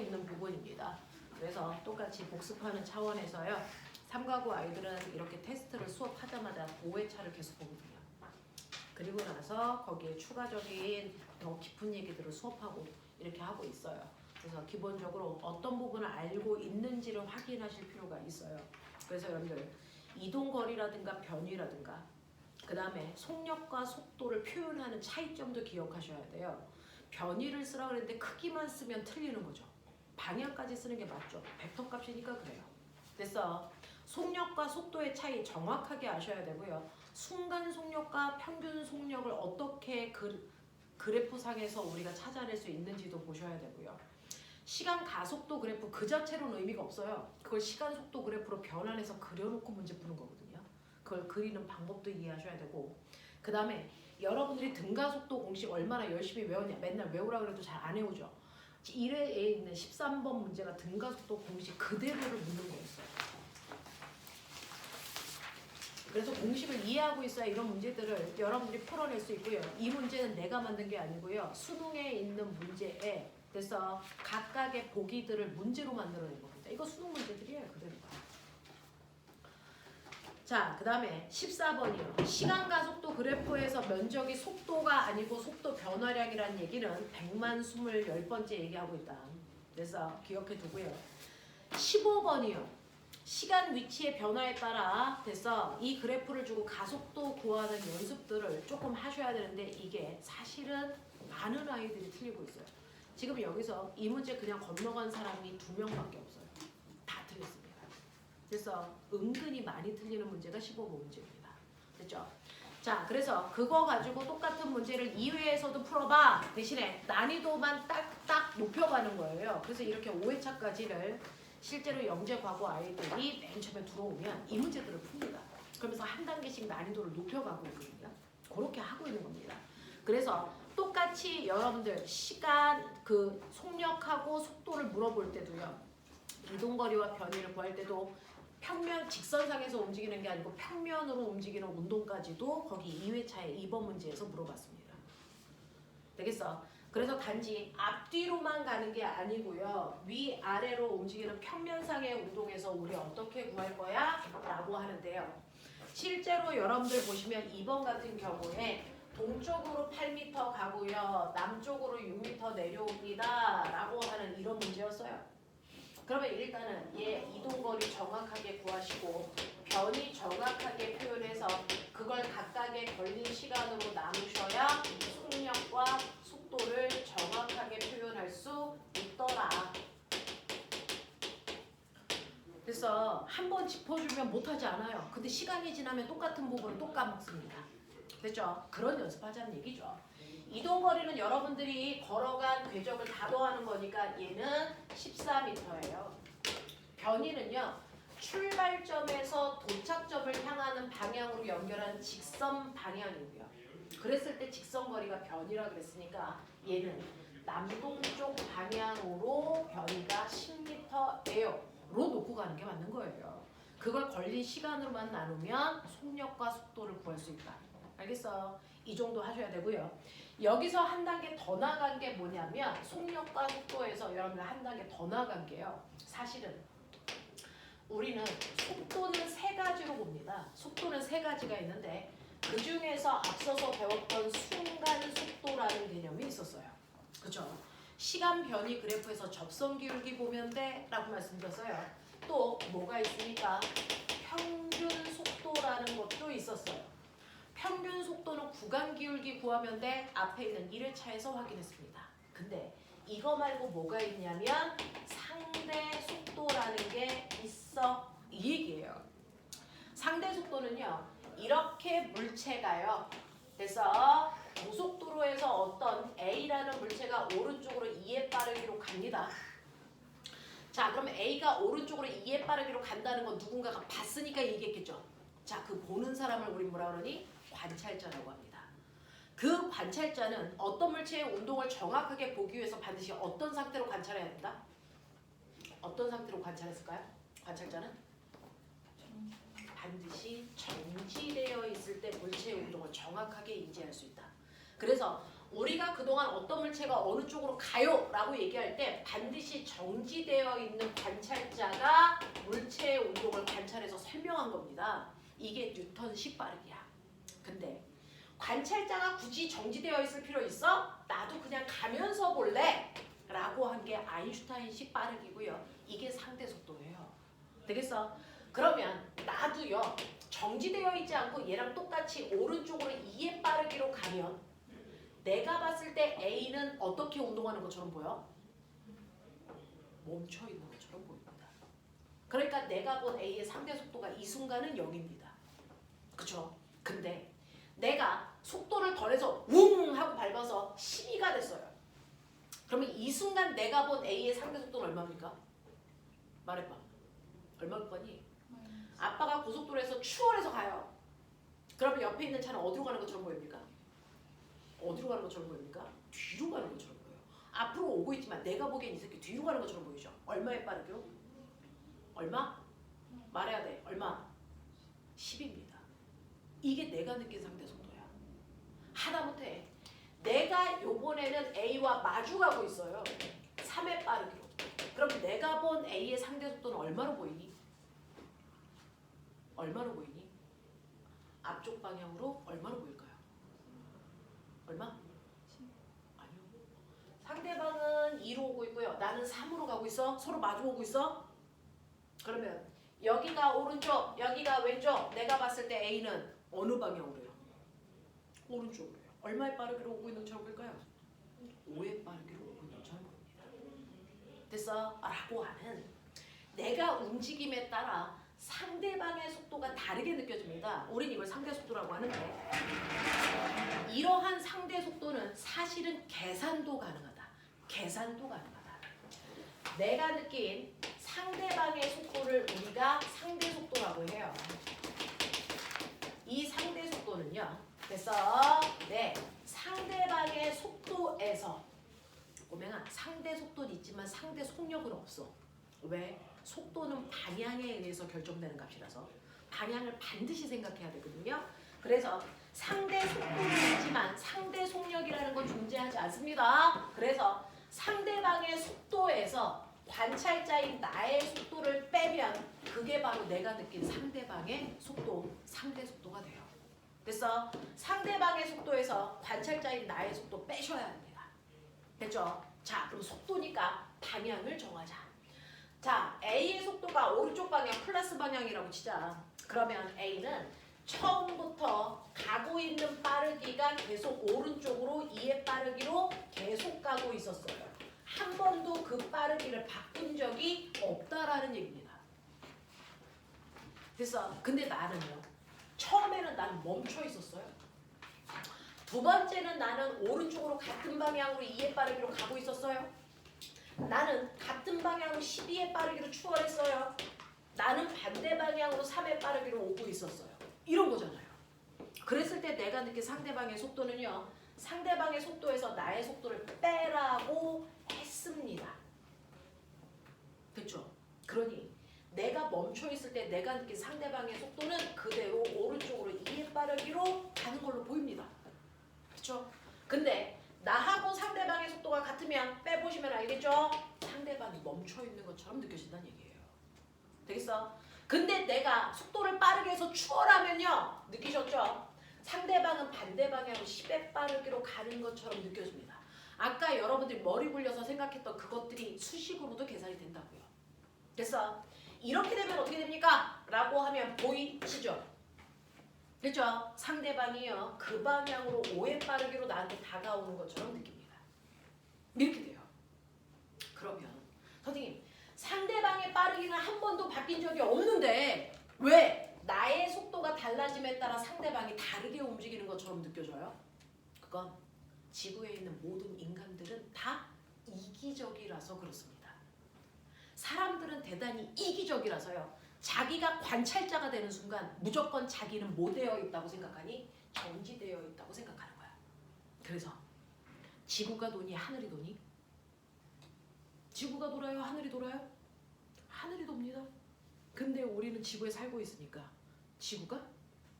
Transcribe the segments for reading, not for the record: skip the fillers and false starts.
있는 부분입니다. 그래서 똑같이 복습하는 차원에서요. 3가구 아이들은 이렇게 테스트를 수업하자마자 5회차를 계속 보거든요. 그리고 나서 거기에 추가적인 더 깊은 얘기들을 수업하고 이렇게 하고 있어요. 그래서 기본적으로 어떤 부분을 알고 있는지를 확인하실 필요가 있어요. 그래서 여러분들 이동거리라든가 변위라든가 그 다음에 속력과 속도를 표현하는 차이점도 기억하셔야 돼요. 변위를 쓰라고 그랬는데 크기만 쓰면 틀리는 거죠. 방향까지 쓰는 게 맞죠. 벡터 값이니까 그래요. 그래서 속력과 속도의 차이 정확하게 아셔야 되고요. 순간 속력과 평균 속력을 어떻게 그래프상에서 우리가 찾아낼 수 있는지도 보셔야 되고요. 시간 가속도 그래프 그 자체로는 의미가 없어요. 그걸 시간 속도 그래프로 변환해서 그려놓고 문제 푸는 거거든요. 그걸 그리는 방법도 이해하셔야 되고 그 다음에 여러분들이 등가속도 공식 얼마나 열심히 외웠냐 맨날 외우라 그래도 잘 안 외우죠. 1회에 있는 13번 문제가 등가속도 공식 그대로를 묻는 거였어요. 그래서 공식을 이해하고 있어야 이런 문제들을 여러분들이 풀어낼 수 있고요. 이 문제는 내가 만든 게 아니고요. 수능에 있는 문제에 그래서 각각의 보기들을 문제로 만들어낸 겁니다. 이거 수능 문제들이에요. 그대로가. 자, 그 다음에 14번이요. 시간가속도 그래프에서 면적이 속도가 아니고 속도 변화량이라는 얘기는 100만 10번째 얘기하고 있다. 그래서 기억해 두고요. 15번이요. 시간 위치의 변화에 따라 돼서 이 그래프를 주고 가속도 구하는 연습들을 조금 하셔야 되는데 이게 사실은 많은 아이들이 틀리고 있어요. 지금 여기서 이 문제 그냥 건너간 사람이 2명밖에 없어요. 다 틀렸습니다. 그래서 은근히 많이 틀리는 문제가 15번 문제입니다. 됐죠? 자, 그래서 그거 가지고 똑같은 문제를 2회에서도 풀어봐. 대신에 난이도만 딱딱 높여가는 거예요. 그래서 이렇게 5회차까지를 실제로 영재 과거 아이들이 맨 처음에 들어오면 이 문제들을 풉니다. 그러면서 한 단계씩 난이도를 높여가고 있거든요. 그렇게 하고 있는 겁니다. 그래서 똑같이 여러분들 시간, 그 속력하고 속도를 물어볼 때도요. 이동거리와 변위를 구할 때도 평면 직선상에서 움직이는 게 아니고 평면으로 움직이는 운동까지도 거기 2회차에 2번 문제에서 물어봤습니다. 되겠어? 그래서 단지 앞뒤로만 가는 게 아니고요. 위아래로 움직이는 평면상의 운동에서 우리 어떻게 구할 거야? 라고 하는데요. 실제로 여러분들 보시면 2번 같은 경우에 동쪽으로 8m 가고요. 남쪽으로 6m 내려옵니다. 라고 하는 이런 문제였어요. 그러면 일단은 얘 이동거리 정확하게 구하시고 변이 정확하게 표현해서 그걸 각각의 걸린 시간으로 나누셔야 속력과 속도를 정확하게 표현할 수 있더라. 그래서 한번 짚어주면 못하지 않아요. 근데 시간이 지나면 똑같은 부분을 또 까먹습니다. 됐죠? 그런 연습하자는 얘기죠. 이동거리는 여러분들이 걸어간 궤적을 다 더하는 거니까 얘는 14m예요. 변이는요. 출발점에서 도착점을 향하는 방향으로 연결한 직선 방향이고요. 그랬을 때 직선거리가 변이라 그랬으니까 얘는 남동쪽 방향으로 변이가 10m예요. 로 놓고 가는 게 맞는 거예요. 그걸 걸린 시간으로만 나누면 속력과 속도를 구할 수 있다. 알겠어? 이 정도 하셔야 되고요. 여기서 한 단계 더 나간 게 뭐냐면 속력과 속도에서 여러분들 한 단계 더 나간 게요. 사실은 우리는 속도는 3가지로 봅니다. 속도는 3가지가 있는데 그 중에서 앞서서 배웠던 순간 속도라는 개념이 있었어요. 그렇죠? 시간 변이 그래프에서 접선 기울기 보면 돼 라고 말씀드렸어요. 또 뭐가 있습니까? 평균 속도라는 것도 있었어요. 평균 속도는 구간 기울기 구하면 돼 앞에 있는 1회차에서 확인했습니다. 근데 이거 말고 뭐가 있냐면 상대 속도라는 게 있어. 이 얘기예요. 상대 속도는요. 이렇게 물체가요. 그래서 고속도로에서 어떤 A라는 물체가 오른쪽으로 2의 빠르기로 갑니다. 자, 그럼 A가 오른쪽으로 2의 빠르기로 간다는 건 누군가가 봤으니까 얘기했겠죠. 자, 그 보는 사람을 우리 뭐라 그러니? 관찰자라고 합니다. 그 관찰자는 어떤 물체의 운동을 정확하게 보기 위해서 반드시 어떤 상태로 관찰해야 된다? 어떤 상태로 관찰했을까요? 관찰자는? 반드시 정지되어 있을 때 물체의 운동을 정확하게 인지할 수 있다. 그래서 우리가 그동안 어떤 물체가 어느 쪽으로 가요 라고 얘기할 때 반드시 정지되어 있는 관찰자가 물체의 운동을 관찰해서 설명한 겁니다. 이게 뉴턴식 빠르기야. 근데 관찰자가 굳이 정지되어 있을 필요 있어? 나도 그냥 가면서 볼래 라고 한 게 아인슈타인식 빠르기고요. 이게 상대 속도예요. 되겠어? 그러면 나도요, 정지되어 있지 않고 얘랑 똑같이 오른쪽으로 2의 빠르기로 가면 내가 봤을 때 A는 어떻게 운동하는 것처럼 보여? 멈춰 있는 것처럼 보입니다. 그러니까 내가 본 A의 상대 속도가 이 순간은 0입니다. 그쵸? 근데 내가 속도를 덜해서 웅 하고 밟아서 12가 됐어요. 그러면 이 순간 내가 본 A의 상대 속도는 얼마입니까? 말해봐. 얼마일 거니? 아빠가 고속도로에서 추월해서 가요. 그러면 옆에 있는 차는 어디로 가는 것처럼 보입니까? 어디로 가는 것처럼 보입니까? 뒤로 가는 것처럼 보여요. 앞으로 오고 있지만 내가 보기엔 이 새끼 뒤로 가는 것처럼 보이죠? 얼마에 빠르게요? 얼마? 말해야 돼. 얼마? 10입니다. 이게 내가 느낀 상대 속도야. 하다못해 내가 요번에는 A와 마주 가고 있어요. 3의 빠르기로. 그럼 내가 본 A의 상대 속도는 얼마로 보이니? 얼마로 보이니? 앞쪽 방향으로 얼마로 보일까요? 얼마? 아니요. 상대방은 2로 오고 있고요. 나는 3으로 가고 있어. 서로 마주 오고 있어. 그러면 여기가 오른쪽, 여기가 왼쪽. 내가 봤을 때 A는 어느 방향으로요? 오른쪽으로요. 얼마의 빠르기로 오고 있는 것처럼 보일까요? 5의 빠르기로 오고 있는 것처럼 보입니다. 됐어? 라고 하는 내가 움직임에 따라 상대방의 속도가 다르게 느껴집니다. 우린 이걸 상대 속도라고 하는데 이러한 상대 속도는 사실은 계산도 가능하다. 계산도 가능하다. 내가 느낀 상대방의 속도를 우리가 상대 속도라고 해요. 이 상대 속도는요. 됐어? 네. 상대방의 속도에서 꼬맹아, 상대 속도는 있지만 상대 속력은 없어. 왜? 속도는 방향에 의해서 결정되는 값이라서 방향을 반드시 생각해야 되거든요. 그래서 상대 속도는 있지만 상대 속력이라는 건 존재하지 않습니다. 그래서 상대방의 속도에서 관찰자인 나의 속도를 빼면 그게 바로 내가 느낀 상대방의 속도, 상대 속도가 돼요. 됐어? 상대방의 속도에서 관찰자인 나의 속도 빼셔야 합니다. 됐죠? 자, 그럼 속도니까 방향을 정하자. 자, A의 속도가 오른쪽 방향 플러스 방향이라고 치자. 그러면 A는 처음부터 가고 있는 빠르기가 계속 오른쪽으로 2의 빠르기로 계속 가고 있었어요. 한 번도 그 빠르기를 바꾼 적이 없다라는 얘기입니다. 됐어? 근데 나는요. 처음에는 나는 멈춰 있었어요. 두 번째는 나는 오른쪽으로 같은 방향으로 2의 빠르기로 가고 있었어요. 나는 같은 방향으로 12의 빠르기로 추월했어요. 나는 반대 방향으로 3의 빠르기로 오고 있었어요. 이런 거잖아요. 그랬을 때 내가 느낀 상대방의 속도는요. 상대방의 속도에서 나의 속도를 빼라고 했습니다. 됐죠? 그러니 내가 멈춰 있을 때 내가 느낀 상대방의 속도는 그대로 오른쪽으로 2의 빠르기로 가는 걸로 보입니다. 그렇죠? 근데 나하고 상대방의 속도가 같으면 빼보시면 알겠죠? 상대방이 멈춰 있는 것처럼 느껴진다는 얘기예요. 되겠어? 근데 내가 속도를 빠르게 해서 추월하면요. 느끼셨죠? 상대방은 반대 방향으로 10의 빠르기로 가는 것처럼 느껴집니다. 아까 여러분들이 머리 굴려서 생각했던 그것들이 수식으로도 계산이 된다고요. 됐어? 이렇게 되면 어떻게 됩니까? 라고 하면 보이시죠? 그렇죠? 상대방이요. 그 방향으로 5의 빠르기로 나한테 다가오는 것처럼 느낍니다. 이렇게 돼요. 그러면 선생님, 상대방의 빠르기는 한 번도 바뀐 적이 없는데 왜 나의 속도가 달라짐에 따라 상대방이 다르게 움직이는 것처럼 느껴져요? 그건 지구에 있는 모든 인간들은 다 이기적이라서 그렇습니다. 사람들은 대단히 이기적이라서요. 자기가 관찰자가 되는 순간 무조건 자기는 뭐 되어 있다고 생각하니? 정지되어 있다고 생각하는 거야. 그래서 지구가 도니 하늘이 도니? 지구가 돌아요? 하늘이 돌아요? 하늘이 돕니다. 근데 우리는 지구에 살고 있으니까 지구가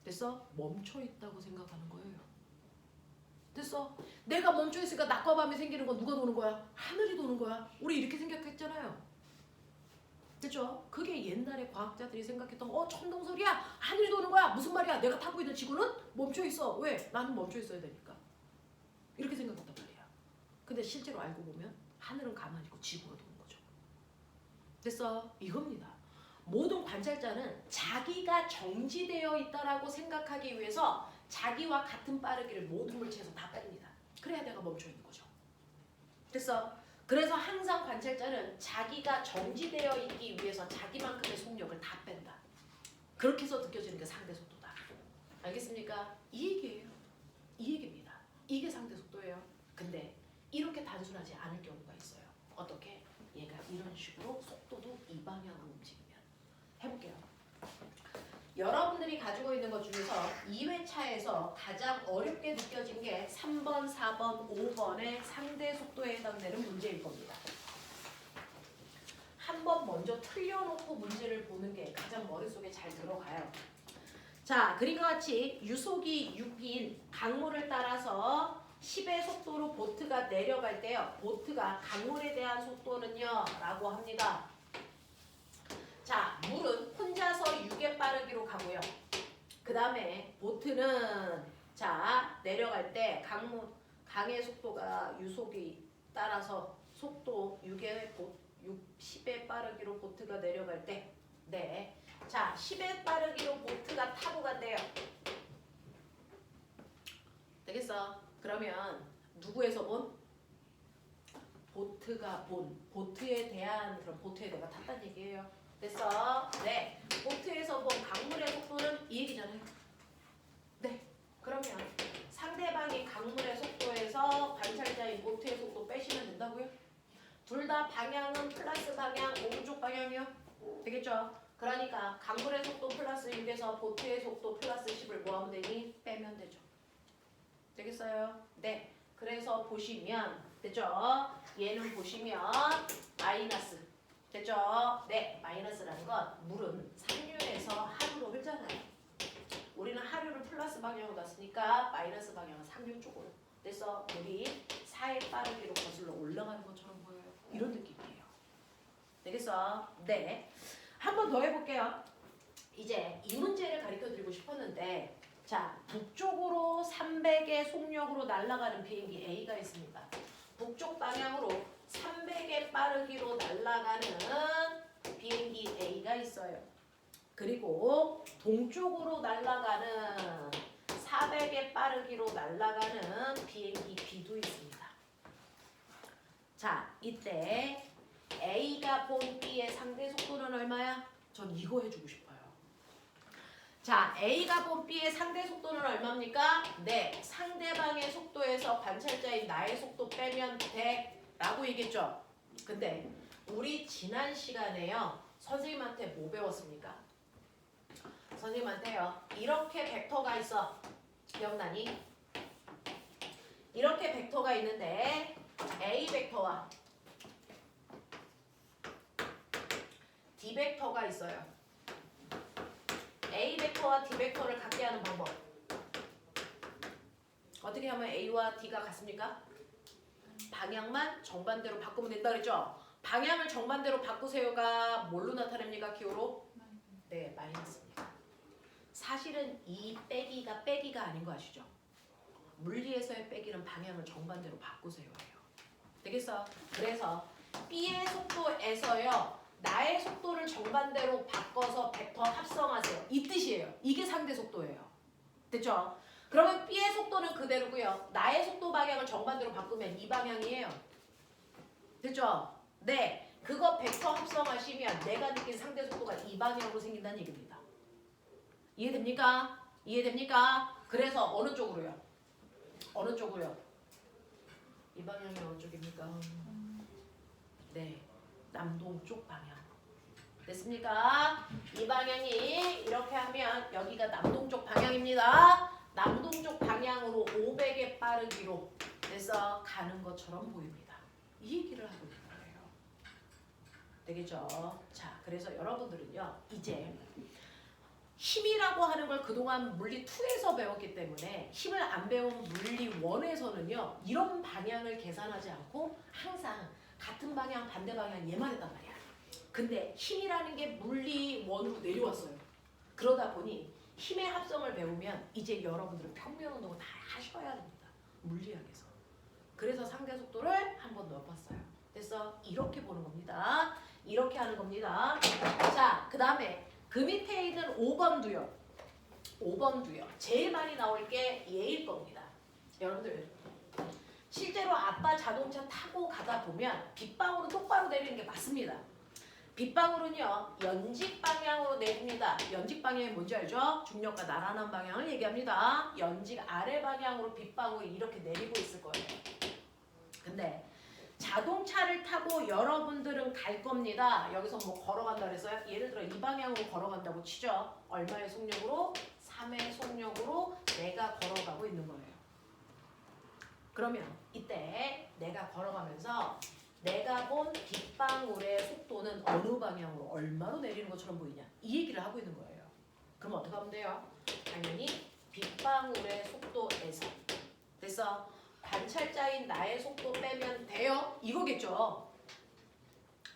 됐어? 멈춰 있다고 생각하는 거예요. 됐어. 내가 멈춰 있으니까 낮과 밤이 생기는 건 누가 도는 거야? 하늘이 도는 거야. 우리 이렇게 생각했잖아요. 됐죠? 그게 옛날에 과학자들이 생각했던 천동설이야. 하늘이 도는 거야. 무슨 말이야? 내가 타고 있는 지구는 멈춰 있어. 왜? 나는 멈춰 있어야 되니까. 이렇게 생각했단 말이야. 근데 실제로 알고 보면 하늘은 가만히 있고 지구가 도는 거죠. 됐어? 이겁니다. 모든 관찰자는 자기가 정지되어 있다라고 생각하기 위해서 자기와 같은 빠르기를 모든 물체에서 다 뺍니다. 그래야 내가 멈춰 있는 거죠. 됐어? 그래서 항상 관찰자는 자기가 정지되어 있기 위해서 자기만큼의 속력을 다 뺀다. 그렇게 해서 느껴지는 게 상대 속도다. 알겠습니까? 이 얘기예요. 이 얘기입니다. 이게 상대 속도예요. 근데 이렇게 단순하지 않을 경우가 있어요. 어떻게? 얘가 이런 식으로 속도도 이 방향으로 움직이면. 해볼게요. 여러분들이 가지고 있는 것 중에서 2회차에서 가장 어렵게 느껴진 게 3번, 4번, 5번의 상대 속도에 해당되는 문제일 겁니다. 한번 먼저 틀려놓고 문제를 보는 게 가장 머릿속에 잘 들어가요. 자, 그림과 같이 유속이 6인 강물을 따라서 10의 속도로 보트가 내려갈 때요. 보트가 강물에 대한 속도는요? 라고 합니다. 자, 물은 혼자서 6의 빠르기로 가고요. 그 다음에 보트는 자 내려갈 때 강의 속도가 유속이 따라서 속도 10의 빠르기로 보트가 내려갈 때 네. 자, 10의 빠르기로 보트가 타고 간대요. 되겠어? 그러면 누구에서 본? 보트가 본 보트에 대한 그런 보트에 내가 탔다는 얘기예요. 됐어? 네. 보트에서 본 강물의 속도는 이 얘기잖아요. 네. 그러면 상대방이 강물의 속도에서 관찰자인 보트의 속도 빼시면 된다고요? 둘 다 방향은 플러스 방향, 오른쪽 방향이요? 되겠죠? 그러니까 강물의 속도 플러스 6에서 보트의 속도 플러스 10을 뭐 하면 되니? 빼면 되죠. 되겠어요? 네. 그래서 보시면 됐죠? 얘는 보시면 마이너스. 됐죠? 네. 마이너스라는 건 물은 상류에서 하류로 흐르잖아요. 우리는 하류를 플러스 방향으로 놨으니까 마이너스 방향은 상류 쪽으로. 그래서 물이 4의 빠르기로 거슬러 올라가는 것처럼 보여요. 이런 느낌이에요. 되겠어? 네. 한 번 더 해볼게요. 이제 이 문제를 가르쳐 드리고 싶었는데 자, 북쪽으로 300의 속력으로 날아가는 비행기 A가 있습니다. 북쪽 방향으로 300의 빠르기로 날아가는 비행기 A가 있어요. 그리고 동쪽으로 날아가는 400의 빠르기로 날아가는 비행기 B도 있습니다. 자, 이때 A가 본 B의 상대 속도는 얼마야? 전 이거 해주고 싶어요. 자, A가 본 B의 상대 속도는 얼마입니까? 네, 상대방의 속도에서 관찰자인 나의 속도 빼면 돼 라고 얘기했죠. 근데 우리 지난 시간에요. 선생님한테 뭐 배웠습니까? 선생님한테요. 이렇게 벡터가 있어. 기억나니? 이렇게 벡터가 있는데 A 벡터와 D 벡터가 있어요. A 벡터와 D 벡터를 같게 하는 방법. 어떻게 하면 A와 D가 같습니까? 방향만 정반대로 바꾸면 된다 그랬죠? 방향을 정반대로 바꾸세요가 뭘로 나타냅니까? 기호로? 네, 마이너스입니다. 사실은 이 빼기가 아닌 거 아시죠? 물리에서의 빼기는 방향을 정반대로 바꾸세요예요. 되겠어? 그래서 B의 속도에서요. 나의 속도를 정반대로 바꿔서 벡터 합성하세요. 이 뜻이에요. 이게 상대 속도예요. 됐죠? 그러면 B의 속도는 그대로고요. 나의 속도 방향을 정반대로 바꾸면 이 방향이에요. 됐죠? 네. 그거 벡터 합성하시면 내가 느낀 상대 속도가 이 방향으로 생긴다는 얘기입니다. 이해됩니까? 이해됩니까? 그래서 어느 쪽으로요? 어느 쪽으로요? 이 방향이 어느 쪽입니까? 네. 남동쪽 방향. 됐습니까? 이 방향이 이렇게 하면 여기가 남동쪽 방향입니다. 남동쪽 방향으로 500의 빠르기로 해서 가는 것처럼 보입니다. 이 얘기를 하고 있는 거예요. 되겠죠? 자, 그래서 여러분들은요. 이제 힘이라고 하는 걸 그동안 물리 2에서 배웠기 때문에 힘을 안 배운 물리 1에서는요. 이런 방향을 계산하지 않고 항상 같은 방향 반대 방향 얘만 했단 말이야. 근데 힘이라는 게 물리 1으로 내려왔어요. 그러다 보니 힘의 합성을 배우면 이제 여러분들은 평면운동을 다 하셔야 됩니다. 물리학에서. 그래서 상대 속도를 한 번 넣어봤어요. 그래서 이렇게 보는 겁니다. 이렇게 하는 겁니다. 자, 그 다음에 그 밑에 있는 5번도요. 5번도요. 제일 많이 나올 게 얘일 겁니다. 여러분들 실제로 아빠 자동차 타고 가다 보면 빗방울은 똑바로 내리는 게 맞습니다. 빗방울은요. 연직 방향으로 내립니다. 연직 방향이 뭔지 알죠? 중력과 나란한 방향을 얘기합니다. 연직 아래 방향으로 빗방울이 이렇게 내리고 있을 거예요. 근데 자동차를 타고 여러분들은 갈 겁니다. 여기서 뭐 걸어간다 그래서요. 예를 들어 이 방향으로 걸어간다고 치죠. 얼마의 속력으로? 3의 속력으로 내가 걸어가고 있는 거예요. 그러면 이때 내가 걸어가면서 내가 본 빗방울의 속도는 어느 방향으로 얼마로 내리는 것처럼 보이냐? 이 얘기를 하고 있는 거예요. 그럼 어떻게 하면 돼요? 당연히 빗방울의 속도에서 그래서 관찰자인 나의 속도 빼면 돼요? 이거겠죠?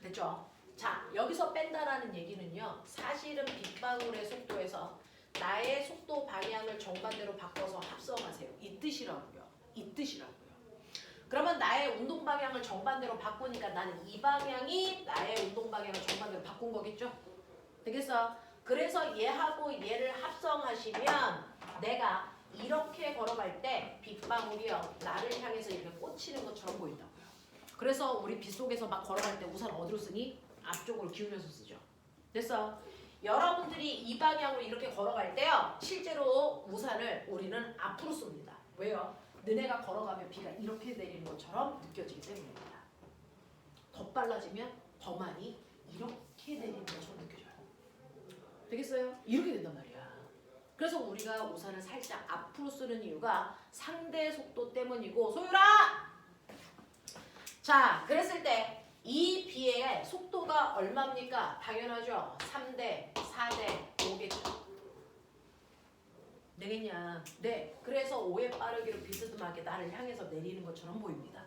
됐죠? 자, 여기서 뺀다라는 얘기는요. 사실은 빗방울의 속도에서 나의 속도 방향을 정반대로 바꿔서 합성하세요. 이 뜻이라고요. 이 뜻이라고요. 그러면 나의 운동 방향을 정반대로 바꾸니까 나는 이 방향이 나의 운동 방향을 정반대로 바꾼 거겠죠? 되겠어? 그래서 얘하고 얘를 합성하시면 내가 이렇게 걸어갈 때 빗방울이요. 나를 향해서 이렇게 꽂히는 것처럼 보인다고요. 그래서 우리 빗속에서 막 걸어갈 때 우산 어디로 쓰니? 앞쪽으로 기울여서 쓰죠. 그래서 여러분들이 이 방향으로 이렇게 걸어갈 때요. 실제로 우산을 우리는 앞으로 씁니다. 왜요? 너네가 걸어가면 비가 이렇게 내리는 것처럼 느껴지기 때문입니다. 더 빨라지면 더 많이 이렇게 내리는 것처럼 느껴져요. 되겠어요? 이렇게 된단 말이야. 그래서 우리가 우산을 살짝 앞으로 쓰는 이유가 상대 속도 때문이고 소율아! 자, 그랬을 때 이 비의 속도가 얼마입니까? 당연하죠. 3대, 4대, 5겠죠. 되겠냐? 네. 그래서 5의 빠르기로 비스듬하게 나를 향해서 내리는 것처럼 보입니다.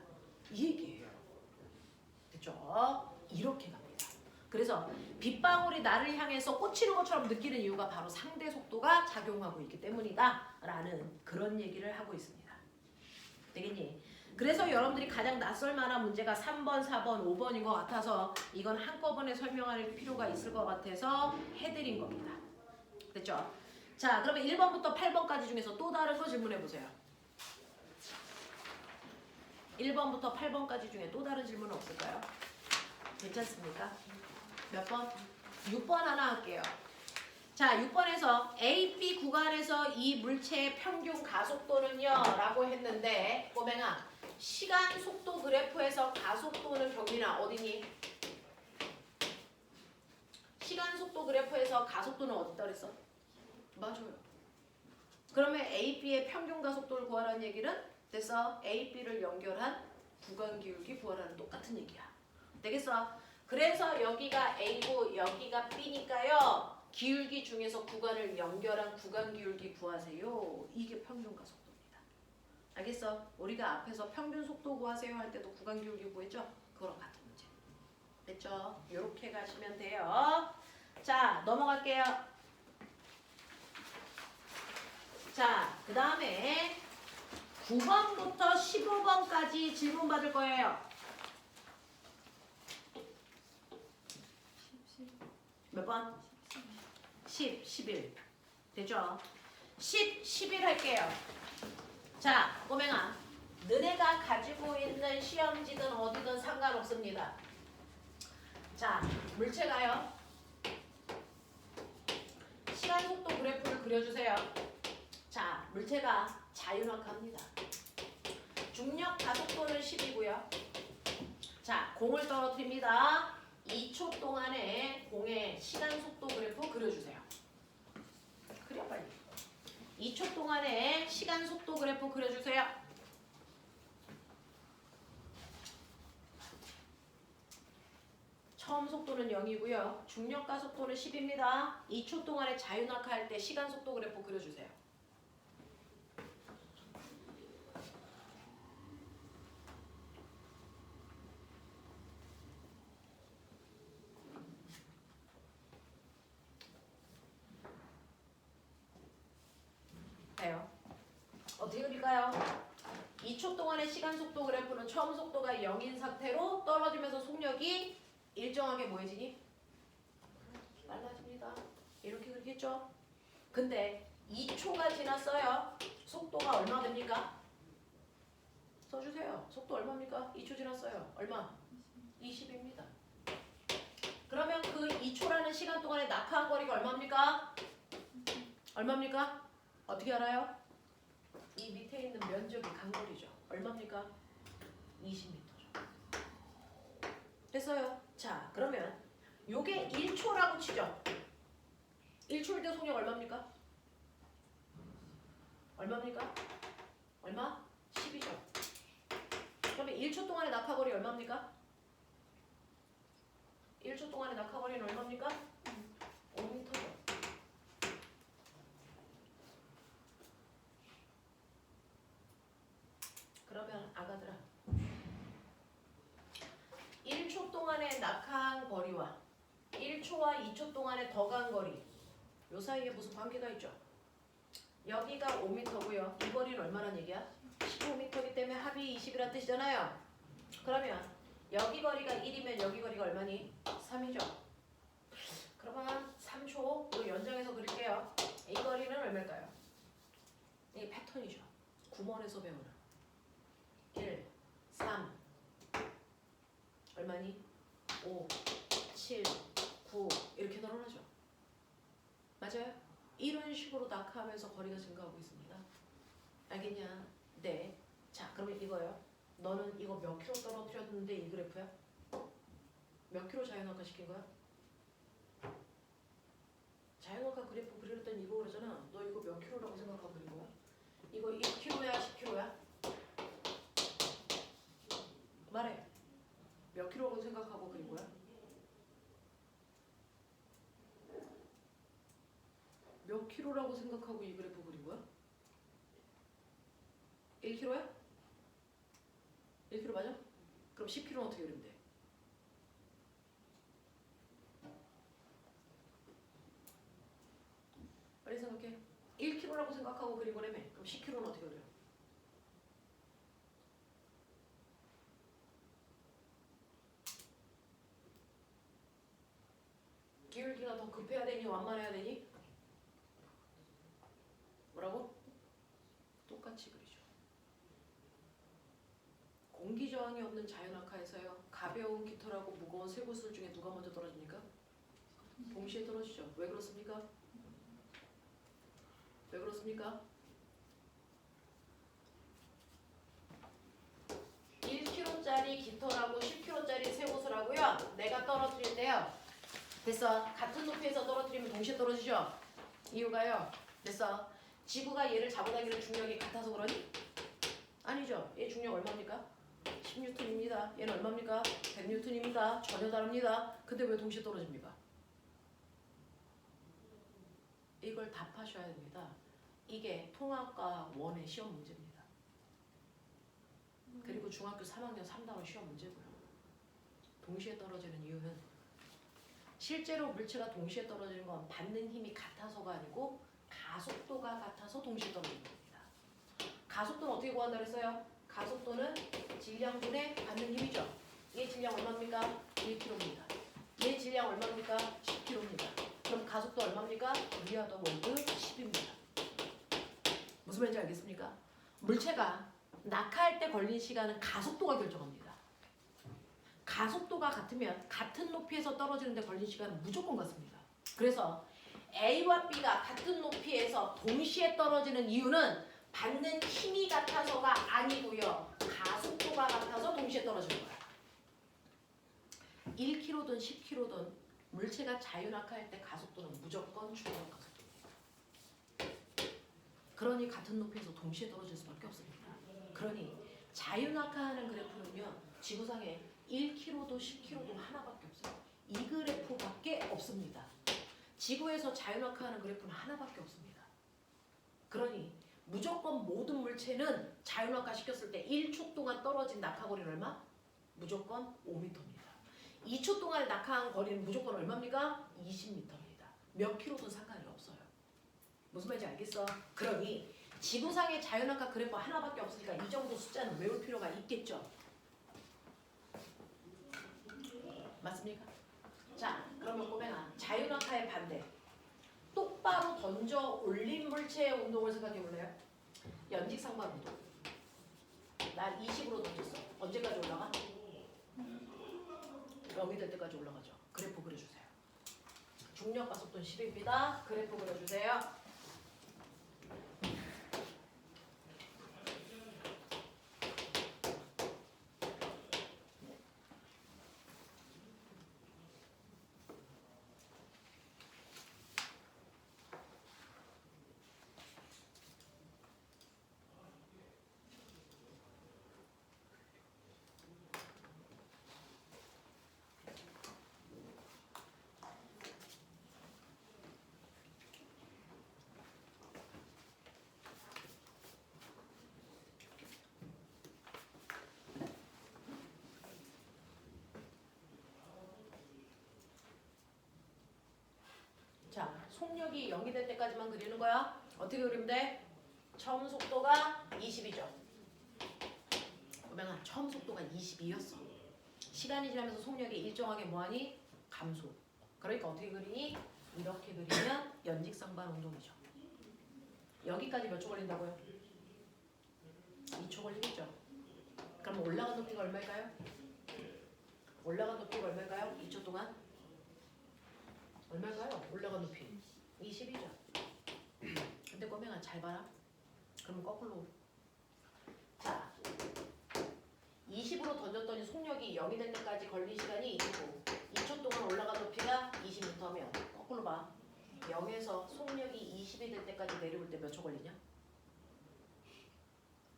이 얘기예요. 됐죠? 이렇게 갑니다. 그래서 빗방울이 나를 향해서 꽂히는 것처럼 느끼는 이유가 바로 상대 속도가 작용하고 있기 때문이다 라는 그런 얘기를 하고 있습니다. 되겠니? 그래서 여러분들이 가장 낯설만한 문제가 3번, 4번, 5번인 것 같아서 이건 한꺼번에 설명할 필요가 있을 것 같아서 해드린 겁니다. 됐죠? 자, 그러면 1번부터 8번까지 중에서 또 다른 거 질문해 보세요. 1번부터 8번까지 중에 또 다른 질문은 없을까요? 괜찮습니까? 몇 번? 6번 하나 할게요. 자, 6번에서 A, B 구간에서 이 물체의 평균 가속도는요? 라고 했는데 꼬맹아, 시간 속도 그래프에서 가속도는 경민아 어디니? 시간 속도 그래프에서 가속도는 어디다 그랬어? 맞아요. 그러면 A, B의 평균 가속도를 구하라는 얘기는 됐어? A, B를 연결한 구간 기울기 구하라는 똑같은 얘기야. 되겠어? 그래서 여기가 A고 여기가 B니까요. 기울기 중에서 구간을 연결한 구간 기울기 구하세요. 이게 평균 가속도입니다. 알겠어? 우리가 앞에서 평균 속도 구하세요 할 때도 구간 기울기 구했죠? 그거랑 같은 문제. 됐죠? 이렇게 가시면 돼요. 자, 넘어갈게요. 자, 그 다음에 9번부터 15번까지 질문 받을 거예요. 몇 번? 10, 11. 되죠? 10, 11 할게요. 자, 꼬맹아. 너네가 가지고 있는 시험지든 어디든 상관없습니다. 자, 물체가요. 시간 속도 그래프를 그려주세요. 자, 물체가 자유낙하입니다. 중력 가속도는 10이고요. 자, 공을 떨어뜨립니다. 2초 동안에 공의 시간 속도 그래프 그려주세요. 그려 빨리. 2초 동안에 시간 속도 그래프 그려주세요. 처음 속도는 0이고요. 중력가 속도는 10입니다. 2초 동안에 자유낙하할 때 시간 속도 그래프 그려주세요. 돼요. 어떻게 그릴까요? 2초 동안의 시간 속도 그래프는 처음 속도가 0인 상태로 떨어지면서 속력이 일정하게 뭐해지니? 빨라집니다. 이렇게 그리겠죠? 근데 2초가 지났어요. 속도가 얼마 됩니까? 써주세요. 속도 얼마입니까? 2초 지났어요. 얼마? 20입니다. 그러면 그 2초라는 시간 동안에 낙하한 거리가 얼마입니까? 얼마입니까? 어떻게 알아요? 이 밑에 있는 면적이 간거리죠. 얼마입니까? 20m죠. 됐어요. 자, 그러면 요게 1초라고 치죠. 1초일 때 속력 얼마입니까? 얼마입니까? 얼마? 10이죠. 그러면 1초 동안의 낙하거리 얼마입니까? 1초 동안의 낙하거리는 얼마입니까? 5m죠. 그러면 아가들아 1초 동안의 낙하한 거리와 1초와 2초 동안의 더 간 거리 요 사이에 무슨 관계가 있죠? 여기가 5m고요. 이 거리는 얼마란 얘기야? 15m이기 때문에 합이 20이란 뜻이잖아요. 그러면 여기 거리가 1이면 여기 거리가 얼마니? 3이죠. 그러면 3초 연장해서 그릴게요. 이 거리는 얼마일까요? 이게 패턴이죠. 9번에서 배우는 1, 3 얼마니? 5, 7, 9 이렇게 늘어나죠. 맞아요? 이런 식으로 낙하하면서 거리가 증가하고 있습니다. 알겠냐? 네. 자, 그러면 이거요. 너는 이거 몇 킬로 떨어뜨렸는데 이 그래프야? 몇 킬로 자연낙하 시킨 거야? 자연낙하 그래프 그렸더니 이거 그러잖아. 너 이거 몇 킬로라고 생각하고 그린 거야? 이거 1킬로야 10킬로야? 말해. 몇 킬로라고 생각하고 그린 거야? 몇 킬로라고 생각하고 이 그래프 그린 거야? 1킬로야? 1킬로 맞아? 그럼 10킬로는 어떻게 그리면 돼? 빨리 생각해. 1킬로라고 생각하고 그린 거라며. 그럼 10킬로는 어떻게 그려? 기울기가 더 급해야 되니 완만해야 되니? 뭐라고? 똑같이 그리죠. 공기 저항이 없는 자연낙하에서요. 가벼운 깃털하고 무거운 쇠구슬 중에 누가 먼저 떨어집니까? 동시에 떨어지죠. 왜 그렇습니까? 왜 그렇습니까? 1kg짜리 깃털하고 10kg짜리 쇠구슬하고요. 내가 떨어뜨릴 때요. 됐어. 같은 높이에서 떨어뜨리면 동시에 떨어지죠. 이유가요. 됐어. 지구가 얘를 잡아당기는 중력이 같아서 그러니? 아니죠. 얘 중력 얼마입니까? 10N입니다. 얘는 얼마입니까? 100N입니다. 전혀 다릅니다. 근데 왜 동시에 떨어집니까? 이걸 답하셔야 됩니다. 이게 통합과 원의 시험 문제입니다. 그리고 중학교 3학년 3단원 시험 문제고요. 동시에 떨어지는 이유는 실제로 물체가 동시에 떨어지는 건 받는 힘이 같아서가 아니고 가속도가 같아서 동시에 떨어지는 겁니다. 가속도는 어떻게 구한다 그랬어요? 가속도는 질량분의 받는 힘이죠. 얘 질량 얼마입니까? 1kg입니다. 얘 질량 얼마입니까? 10kg입니다. 그럼 가속도 얼마입니까? 위아 더 월드 10입니다. 무슨 말인지 알겠습니까? 물체가 낙하할 때 걸린 시간은 가속도가 결정합니다. 가속도가 같으면 같은 높이에서 떨어지는데 걸린 시간은 무조건 같습니다. 그래서 A와 B가 같은 높이에서 동시에 떨어지는 이유는 받는 힘이 같아서가 아니고요. 가속도가 같아서 동시에 떨어지는 거야. 1km든 10km든 물체가 자유낙하할 때 가속도는 무조건 중력 가속도입니다. 그러니 같은 높이에서 동시에 떨어질 수밖에 없습니다. 그러니 자유낙하하는 그래프는요. 지구상에 1km도 10km도 하나밖에 없어요. 없습니다. 지구에서 자연낙하하는 그래프는 하나밖에 없습니다. 그러니 무조건 모든 물체는 자연낙하 시켰을 때 1초 동안 떨어진 낙하거리는 얼마? 무조건 5m입니다. 2초 동안 낙하한 거리는 무조건 얼마입니까? 20m입니다. 몇 킬로든 상관이 없어요. 무슨 말인지 알겠어? 그러니 지구상의 자연낙하 그래프 하나밖에 없으니까 이 정도 숫자는 외울 필요가 있겠죠. 맞습니까? 자, 그러면 꼬맹아, 자연낙하의 반대. 똑바로 던져 올린 물체의 운동을 생각해 볼래요? 연직상반 운동. 나 20으로 던졌어. 언제까지 올라가? 0이 될 때까지 올라가죠. 그래프 그려주세요. 중력과 속도는 10입니다. 그래프 그려주세요. 자, 속력이 0이 될 때까지만 그리는 거야. 어떻게 그리면 돼? 처음 속도가 20이죠. 그러면 처음 속도가 22였어. 시간이 지나면서 속력이 일정하게 뭐하니? 감소. 그러니까 어떻게 그리니? 이렇게 그리면 연직상반 운동이죠. 여기까지 몇 초 걸린다고요? 2초 걸리겠죠. 그럼 올라간 높이가 얼마일까요? 올라간 높이가 얼마일까요? 2초 동안? 얼마일까요? 올라간 높이 20이죠. 근데 꼬맹아 잘 봐라. 그러면 거꾸로. 자, 20으로 던졌더니 속력이 0이 될 때까지 걸린 시간이 2초. 2초 동안 올라간 높이가 20m면 거꾸로 봐. 0에서 속력이 20이 될 때까지 내려올 때 몇 초 걸리냐?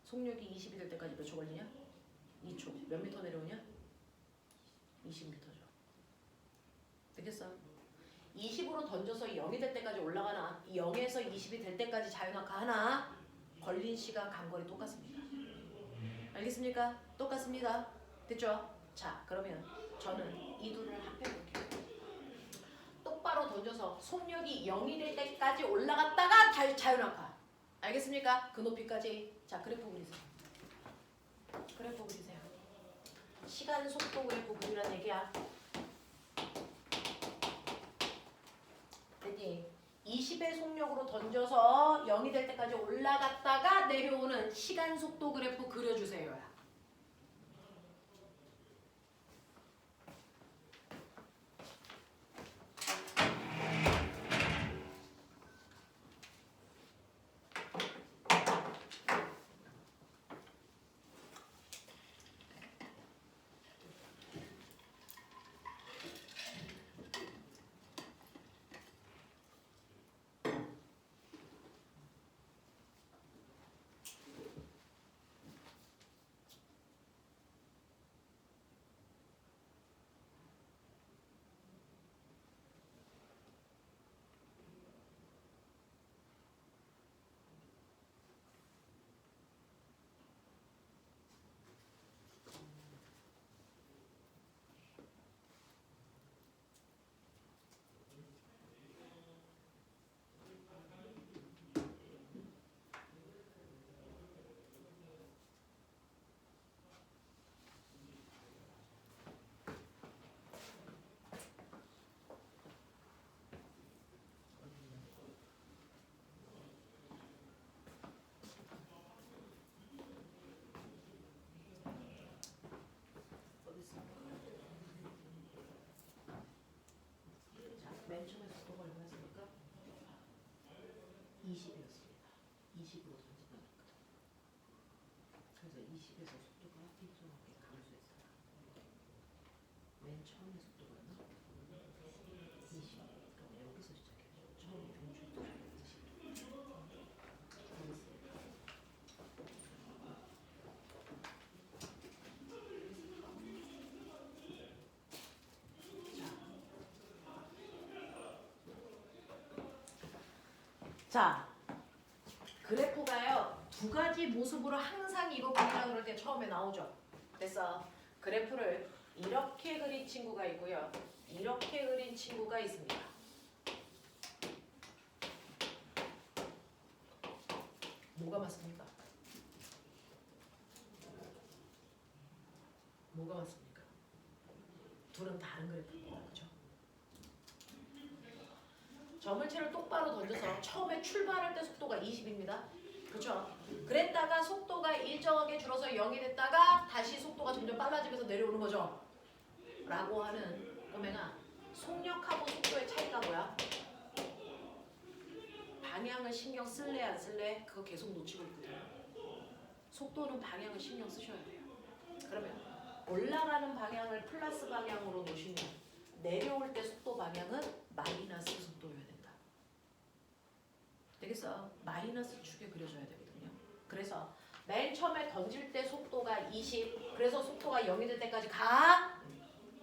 속력이 20이 될 때까지 몇 초 걸리냐? 2초. 몇 미터 내려오냐? 20m죠. 되겠어? 20으로 던져서 0이 될 때까지 올라가나 0에서 20이 될 때까지 자연낙하 하나 걸린 시간 간거리 똑같습니다. 알겠습니까? 똑같습니다. 됐죠? 자, 그러면 저는 이 둘을 합해볼게요. 똑바로 던져서 속력이 0이 될 때까지 올라갔다가 자연낙하. 알겠습니까? 그 높이까지. 자, 그래프 그리세요. 그래프 그리세요. 시간 속도 그래프 그리란 얘기야. 됐니? 20의 속력으로 던져서 0이 될 때까지 올라갔다가 내려오는 시간 속도 그래프 그려주세요. 맨 처음에 속도가 얼마였습니까? 20이었습니다. 20으로 던진다니까. 그래서 20에서 속도가 일정하게 감소했어요. 맨 처음에 속도가 얼마? 20. 그럼 여기서 시작해요. 처음에 중축도 20. 자, 그래프가요. 두 가지 모습으로 항상 이거 그리려고 그럴 때 처음에 나오죠. 그래서 그래프를 이렇게 그린 친구가 있고요. 이렇게 그린 친구가 있습니다. 뭐가 맞습니까? 뭐가 맞습니까? 둘은 다른 그래프입니다. 그죠? 저물체를 똑바로 던져서 처음에 출발할 때 속도가 20입니다. 그렇죠? 그랬다가 속도가 일정하게 줄어서 0이 됐다가 다시 속도가 점점 빨라지면서 내려오는 거죠. 라고 하는 꼬맹아, 속력하고 속도의 차이가 뭐야? 방향을 신경 쓸래 안 쓸래? 그거 계속 놓치고 있거든요. 속도는 방향을 신경 쓰셔야 돼요. 그러면 올라가는 방향을 플러스 방향으로 놓으시면 내려올 때 속도 방향은 마이너스 속도여야 된다. 되겠어? 마이너스 축에 그려줘야 되거든요. 그래서 맨 처음에 던질 때 속도가 20, 그래서 속도가 0이 될 때까지 가.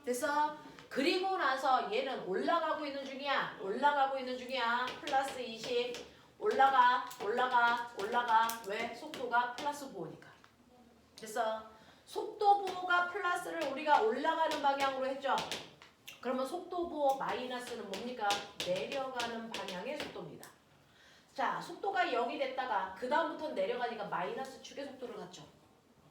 됐어? 그리고 나서 얘는 올라가고 있는 중이야. 올라가고 있는 중이야. 플러스 20. 올라가. 왜? 속도가 플러스 9니까. 됐어? 속도 부호가 플러스를 우리가 올라가는 방향으로 했죠. 그러면 속도 부호 마이너스는 뭡니까? 내려가는 방향의 속도입니다. 자, 속도가 0이 됐다가 그 다음부터 내려가니까 마이너스 축의 속도를 갖죠.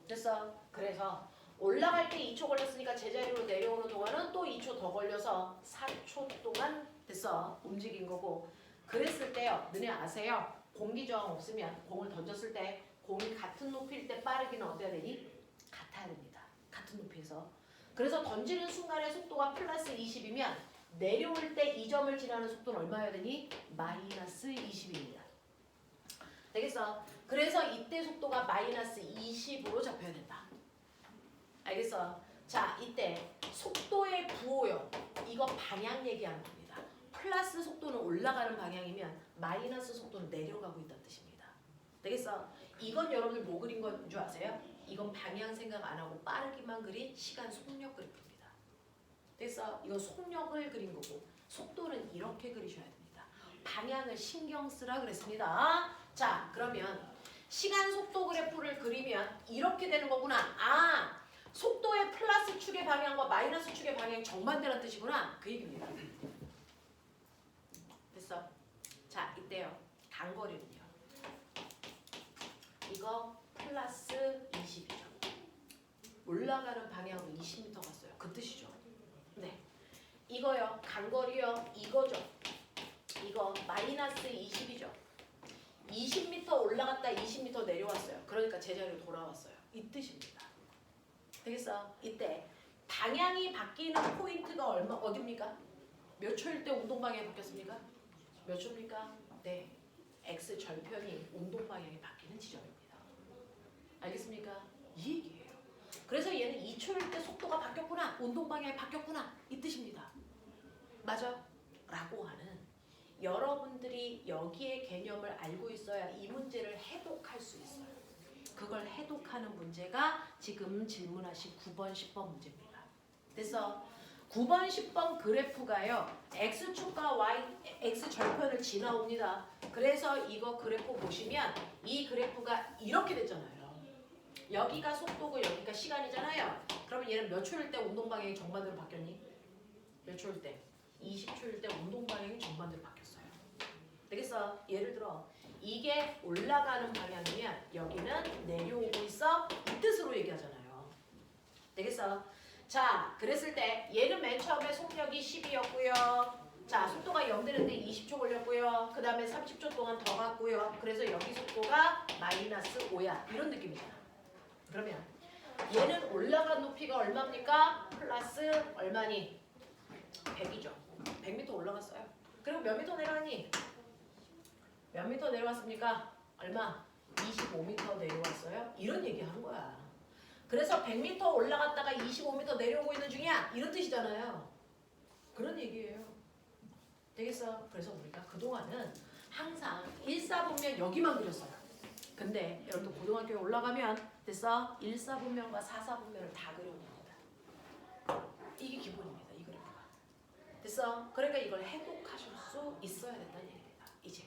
됐어? 그래서 올라갈 때 2초 걸렸으니까 제자리로 내려오는 동안은 또 2초 더 걸려서 4초 동안 됐어. 움직인 거고. 그랬을 때요. 너네 아세요? 공기 저항 없으면 공을 던졌을 때 공이 같은 높이일 때 빠르기는 어때야 되니? 같아야 됩니다. 같은 높이에서. 그래서 던지는 순간의 속도가 플러스 20이면 내려올 때 이 점을 지나는 속도는 얼마여야 되니? 마이너스 20입니다. 되겠어? 그래서 이때 속도가 마이너스 20으로 잡혀야 된다. 알겠어? 자, 이때 속도의 부호요. 이거 방향 얘기하는 겁니다. 플러스 속도는 올라가는 방향이면 마이너스 속도는 내려가고 있다는 뜻입니다. 되겠어? 이건 여러분들 뭐 그린 건 줄 아세요? 이건 방향 생각 안 하고 빠르기만 그린 시간 속력 그래프입니다. 됐어? 이건 속력을 그린 거고 속도는 이렇게 그리셔야 됩니다. 방향을 신경 쓰라 그랬습니다. 자, 그러면 시간 속도 그래프를 그리면 이렇게 되는 거구나. 아, 속도의 플러스 축의 방향과 마이너스 축의 방향이 정반대라는 뜻이구나. 그 얘기입니다. 됐어? 자, 이때요. 단거리는요. 이거 플러스 20이죠. 올라가는 방향으로 20m 갔어요. 그 뜻이죠. 네. 이거요. 간거리요. 이거죠. 이거 마이너스 20이죠. 20m 올라갔다 20m 내려왔어요. 그러니까 제자리로 돌아왔어요. 이 뜻입니다. 되겠어? 이때 방향이 바뀌는 포인트가 어디입니까? 몇 초일 때 운동 방향이 바뀌었습니까? 몇 초입니까? 네. X 절편이 운동 방향이 바뀌는 지점입니다. 알겠습니까? 이 얘기예요. 그래서 얘는 2초일 때 속도가 바뀌었구나. 운동 방향이 바뀌었구나. 이 뜻입니다. 맞아? 라고 하는 여러분들이 여기에 개념을 알고 있어야 이 문제를 해독할 수 있어요. 그걸 해독하는 문제가 지금 질문하신 9번, 10번 문제입니다. 그래서 9번, 10번 그래프가요. X축과 X 절편을 지나옵니다. 그래서 이거 그래프 보시면 이 그래프가 이렇게 됐잖아요. 여기가 속도고 여기가 시간이잖아요. 그러면 얘는 몇 초일 때 운동 방향이 정반대로 바뀌었니? 몇 초일 때? 20초일 때 운동 방향이 정반대로 바뀌었어요. 되겠어? 예를 들어 이게 올라가는 방향이면 여기는 내려오고 있어. 이 뜻으로 얘기하잖아요. 되겠어? 자, 그랬을 때 얘는 맨 처음에 속력이 10이었고요. 자, 속도가 0 되는데 20초 걸렸고요. 그 다음에 30초 동안 더 갔고요. 그래서 여기 속도가 마이너스 5야. 이런 느낌이잖아. 그러면 얘는 올라간 높이가 얼마입니까? 플러스 얼마니? 100이죠. 100m 올라갔어요. 그리고 몇 미터 내려가니? 몇 미터 내려왔습니까? 얼마? 25m 내려왔어요. 이런 얘기 하는 거야. 그래서 100m 올라갔다가 25m 내려오고 있는 중이야. 이런 뜻이잖아요. 그런 얘기예요. 되겠어? 그래서 우리가 그동안은 항상 1사분면 여기만 그렸어요. 근데 여러분들 고등학교에 올라가면 됐어? 1사분면과 4사분면을 다 그려옵니다. 이게 기본입니다. 이 그래프가. 됐어? 그러니까 이걸 해독하실 수 있어야 된다는 얘기입니다. 이제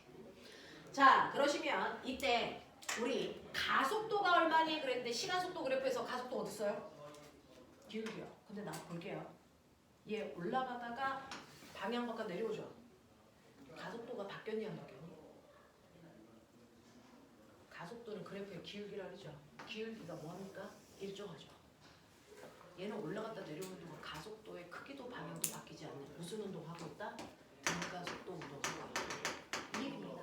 자, 그러시면 이때 우리 가속도가 얼마니 그랬는데 시간속도 그래프에서 가속도 어디 써요? 기울기요. 근데 나 볼게요. 얘 올라가다가 방향 바꿔 내려오죠. 가속도가 바뀌었니 안 바뀌었니? 가속도는 그래프의 기울기라 그러죠. 기울기가 뭐합니까? 일정하죠. 얘는 올라갔다 내려오는 동안 가속도의 크기도 방향도 바뀌지 않는 무슨 운동하고 있다? 등가속도 운동하고 있다. 이해됩니까?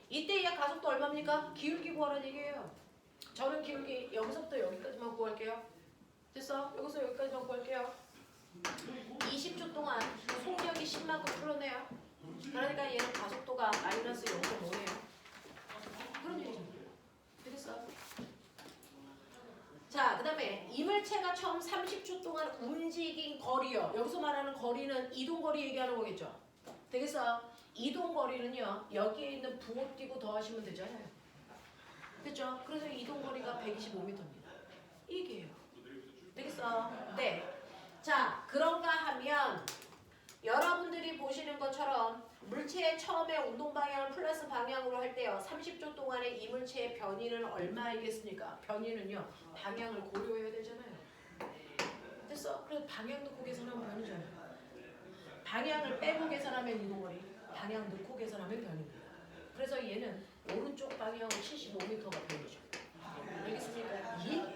이때 얘 가속도 얼마입니까? 기울기 구하라는 얘기예요. 저는 기울기 여기서부터 여기까지만 구할게요. 됐어? 여기서 여기까지만 구할게요. 20초 동안 속력이 10만큼 풀어내요. 그러니까 얘는 가속도가 마이너스 0.5예요. 그런 얘기죠. 되겠어? 자, 그 다음에 이물체가 처음 30초 동안 움직인 거리요. 여기서 말하는 거리는 이동거리 얘기하는 거겠죠. 되겠어? 이동거리는요. 여기에 있는 부호 띄고 더하시면 되잖아요. 됐죠? 그래서 이동거리가 125m입니다. 이게요. 되겠어? 네. 자, 그런가 하면 여러분들이 보시는 것처럼 물체의 처음에 운동 방향을 플러스 방향으로 할 때요. 30초 동안의 이물체의 변이는 얼마이겠습니까? 변이는요. 방향을 고려해야 되잖아요. 됐어? 그래서 방향 넣고 계산하면 변이잖아요. 방향을 빼고 계산하면 이동거리, 방향 넣고 계산하면 변입니다. 그래서 얘는 오른쪽 방향으로 75m가 변이죠. 알겠습니까? 이해가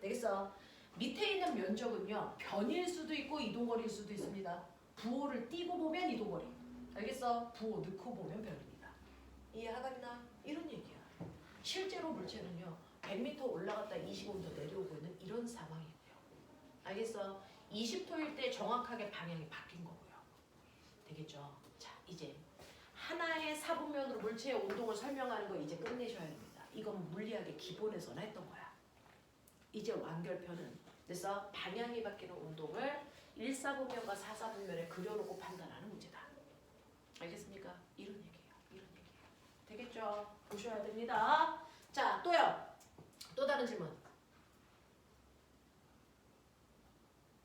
되겠어? 밑에 있는 면적은요. 변일 수도 있고 이동거리일 수도 있습니다. 부호를 띄고 보면 이동거리. 알겠어? 부호 넣고 보면 변입니다. 이해하겠나? 이런 얘기야. 실제로 물체는요. 100m 올라갔다 25m 내려오고 있는 이런 상황이고요. 알겠어? 20토일 때 정확하게 방향이 바뀐 거고요. 되겠죠? 자, 이제 하나의 사분면으로 물체의 운동을 설명하는 거 이제 끝내셔야 됩니다. 이건 물리학의 기본에서나 했던 거야. 이제 완결편은 그래서 방향이 바뀌는 운동을 1사분면과 4사분면에 그려놓고 판단하는 문제다. 알겠습니까? 이런 얘기예요. 이런 얘기예요. 되겠죠? 보셔야 됩니다. 자, 또요. 또 다른 질문.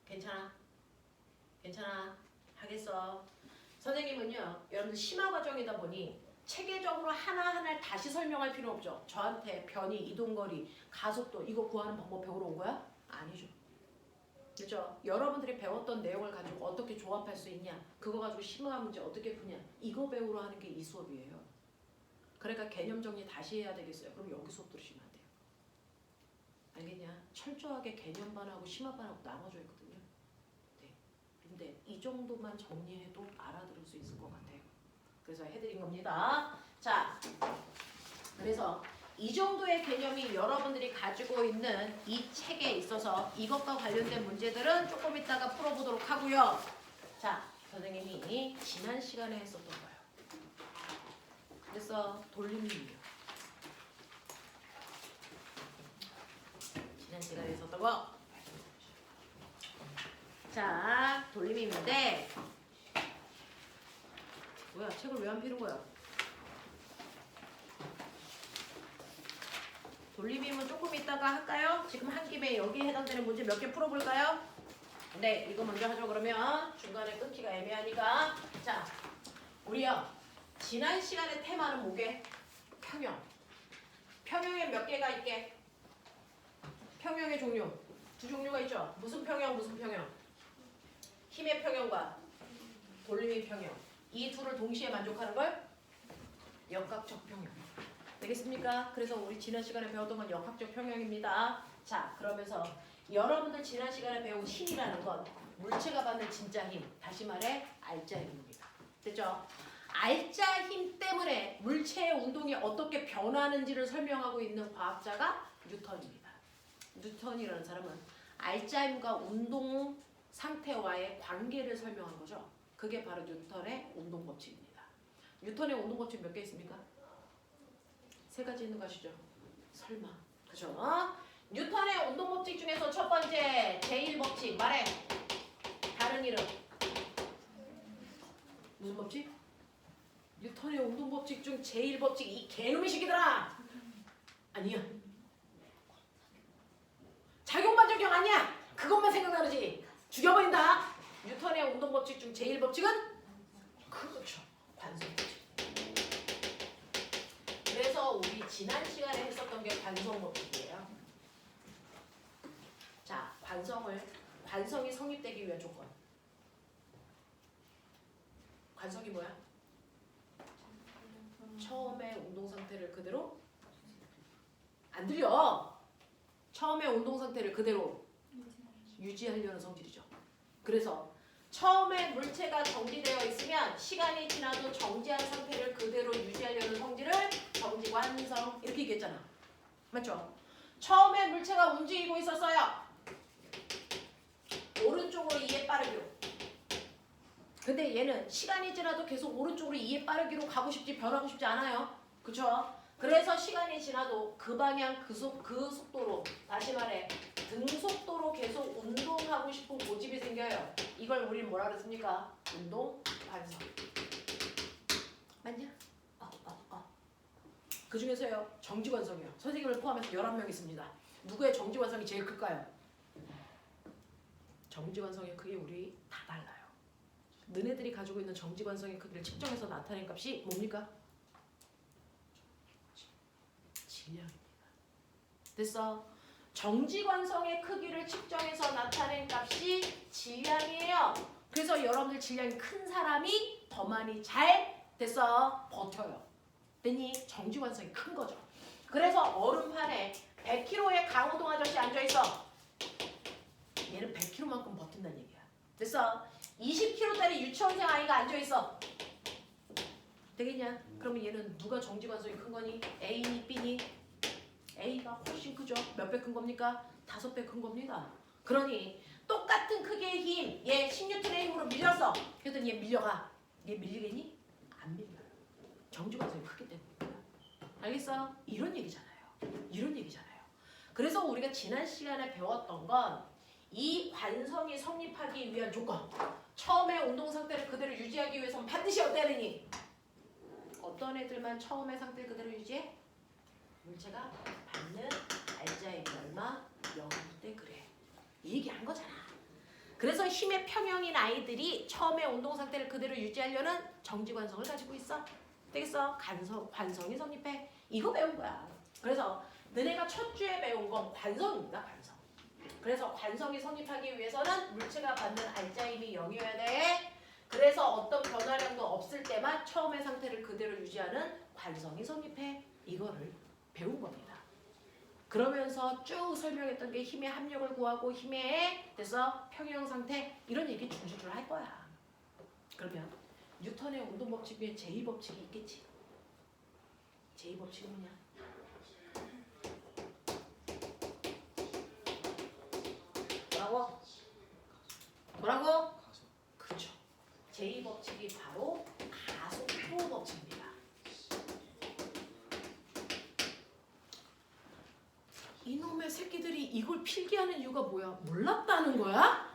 괜찮아? 괜찮아? 하겠어. 선생님은요. 여러분들 심화 과정이다 보니 체계적으로 하나하나를 다시 설명할 필요 없죠. 저한테 변이, 이동거리, 가속도 이거 구하는 방법 배우러 온 거야? 아니죠. 그렇죠? 여러분들이 배웠던 내용을 가지고 어떻게 조합할 수 있냐, 그거 가지고 심화 문제 어떻게 푸냐, 이거 배우러 하는 게 이 수업이에요. 그러니까 개념 정리 다시 해야 되겠어요. 그럼 여기 수업 들으시면 안 돼요. 알겠냐? 철저하게 개념반하고 심화반하고 나눠져 있거든요. 네. 근데 이 정도만 정리해도 알아들을 수 있을 것 같아요. 그래서 해드린 겁니다. 자, 그래서 이 정도의 개념이 여러분들이 가지고 있는 이 책에 있어서 이것과 관련된 문제들은 조금 이따가 풀어보도록 하고요. 자, 선생님이 지난 시간에 했었던 거예요. 그래서 돌림이에요. 지난 시간에 했었던 거. 자, 돌림인데 뭐야, 책을 왜 안 피는 거야? 돌림임은 조금 이따가 할까요? 지금 한 김에 여기에 해당되는 문제 몇 개 풀어볼까요? 네, 이거 먼저 하죠. 그러면 중간에 끊기가 애매하니까. 자, 우리요. 지난 시간의 테마는 뭐게? 평형. 평형에 몇 개가 있게? 평형의 종류. 두 종류가 있죠. 무슨 평형, 무슨 평형? 힘의 평형과 돌림의 평형. 이 둘을 동시에 만족하는 걸 역학적 평형. 되겠습니까? 그래서 우리 지난 시간에 배웠던 건 역학적 평형입니다. 자, 그러면서 여러분들 지난 시간에 배운 힘이라는 건 물체가 받는 진짜 힘, 다시 말해 알짜 힘입니다. 됐죠? 알짜 힘 때문에 물체의 운동이 어떻게 변하는지를 설명하고 있는 과학자가 뉴턴입니다. 뉴턴이라는 사람은 알짜 힘과 운동 상태와의 관계를 설명한 거죠. 그게 바로 뉴턴의 운동 법칙입니다. 뉴턴의 운동 법칙 몇 개 있습니까? 세 가지 있는 거 아시죠? 설마. 그죠? 뉴턴의 운동 법칙 중에서 첫 번째 제1법칙 말해. 다른 이름. 무슨 법칙? 뉴턴의 운동 법칙 중 제1법칙 이 개놈의 시기더라. 아니야. 작용반작용 아니야. 그것만 생각나지. 죽여버린다. 뉴턴의 운동 법칙 중 제1법칙은 그렇죠. 관성법칙. 우리 지난 시간에 했었던 게 관성법칙이에요. 자, 관성이 성립되기 위한 조건. 관성이 뭐야? 처음에 운동 상태를 그대로 안 들려. 처음에 운동 상태를 그대로 유지하려는 성질이죠. 그래서 처음에 물체가 정지되어 있으면 시간이 지나도 정지한 상태를 그대로 유지하려는 성질을 정지관성 이렇게 얘기했잖아. 맞죠? 처음에 물체가 움직이고 있었어요. 오른쪽으로 2에 빠르기로. 근데 얘는 시간이 지나도 계속 오른쪽으로 2에 빠르기로 가고 싶지 변하고 싶지 않아요. 그쵸? 그래서 시간이 지나도 그 방향 그 속도로 다시 말해 등속도로 계속 운동하고 싶은 고집이 생겨요. 이걸 우린 뭐라 그랬습니까? 운동 관성. 맞냐? 그 중에서요 정지관성이요. 선생님을 포함해서 11명 있습니다. 누구의 정지관성이 제일 클까요? 정지관성의 크기 우리 다 달라요. 너네들이 가지고 있는 정지관성의 크기를 측정해서 나타낸 값이 뭡니까? 질량입니다. 됐어? 정지관성의 크기를 측정해서 나타낸 값이 질량이에요. 그래서 여러분들 질량이 큰 사람이 더 많이 잘 됐어? 버텨요. 됐니? 정지관성이 큰 거죠. 그래서 얼음판에 100kg의 강호동 아저씨 앉아있어. 얘는 100kg만큼 버틴다는 얘기야. 됐어? 20kg짜리 유치원생 아이가 앉아있어. 되겠냐? 그러면 얘는 누가 정지관성이 큰 거니? A니 B니? A가 훨씬 크죠? 몇 배 큰 겁니까? 5배 큰 겁니다. 그러니 똑같은 크기의 힘, 얘 10N의 힘으로 밀렸어. 그랬더니 얘 밀려가. 얘 밀리겠니? 안 밀려요. 정지관성이 크기 때문에. 알겠어? 이런 얘기잖아요. 이런 얘기잖아요. 그래서 우리가 지난 시간에 배웠던 건 이 관성이 성립하기 위한 조건. 처음에 운동 상태를 그대로 유지하기 위해서는 반드시 어때야 되니? 어떤 애들만 처음의 상태를 그대로 유지해? 물체가 받는 알자의 얼마? 0일 때 그래. 이 얘기한 거잖아. 그래서 힘의 평형인 아이들이 처음에 운동 상태를 그대로 유지하려는 정지관성을 가지고 있어. 되겠어? 관성이 성립해. 이거 배운 거야. 그래서 너네가 첫 주에 배운 건 관성입니다. 관성. 그래서 관성이 성립하기 위해서는 물체가 받는 알자 힘이 0이어야 돼. 그래서 어떤 변화량도 없을 때만 처음의 상태를 그대로 유지하는 관성이 성립해. 이거를 배운 겁니다. 그러면서 쭉 설명했던 게 힘의 합력을 구하고 힘의 그래서 평형 상태 이런 얘기 줄줄줄 할 거야. 그러면 뉴턴의 운동 법칙 위에 제2법칙이 있겠지. 제2법칙은 뭐냐? 뭐라고? 그렇죠. 제2법칙이 바로 가속도 법칙입니다. 이놈의 새끼들이 이걸 필기하는 이유가 뭐야? 몰랐다는 거야?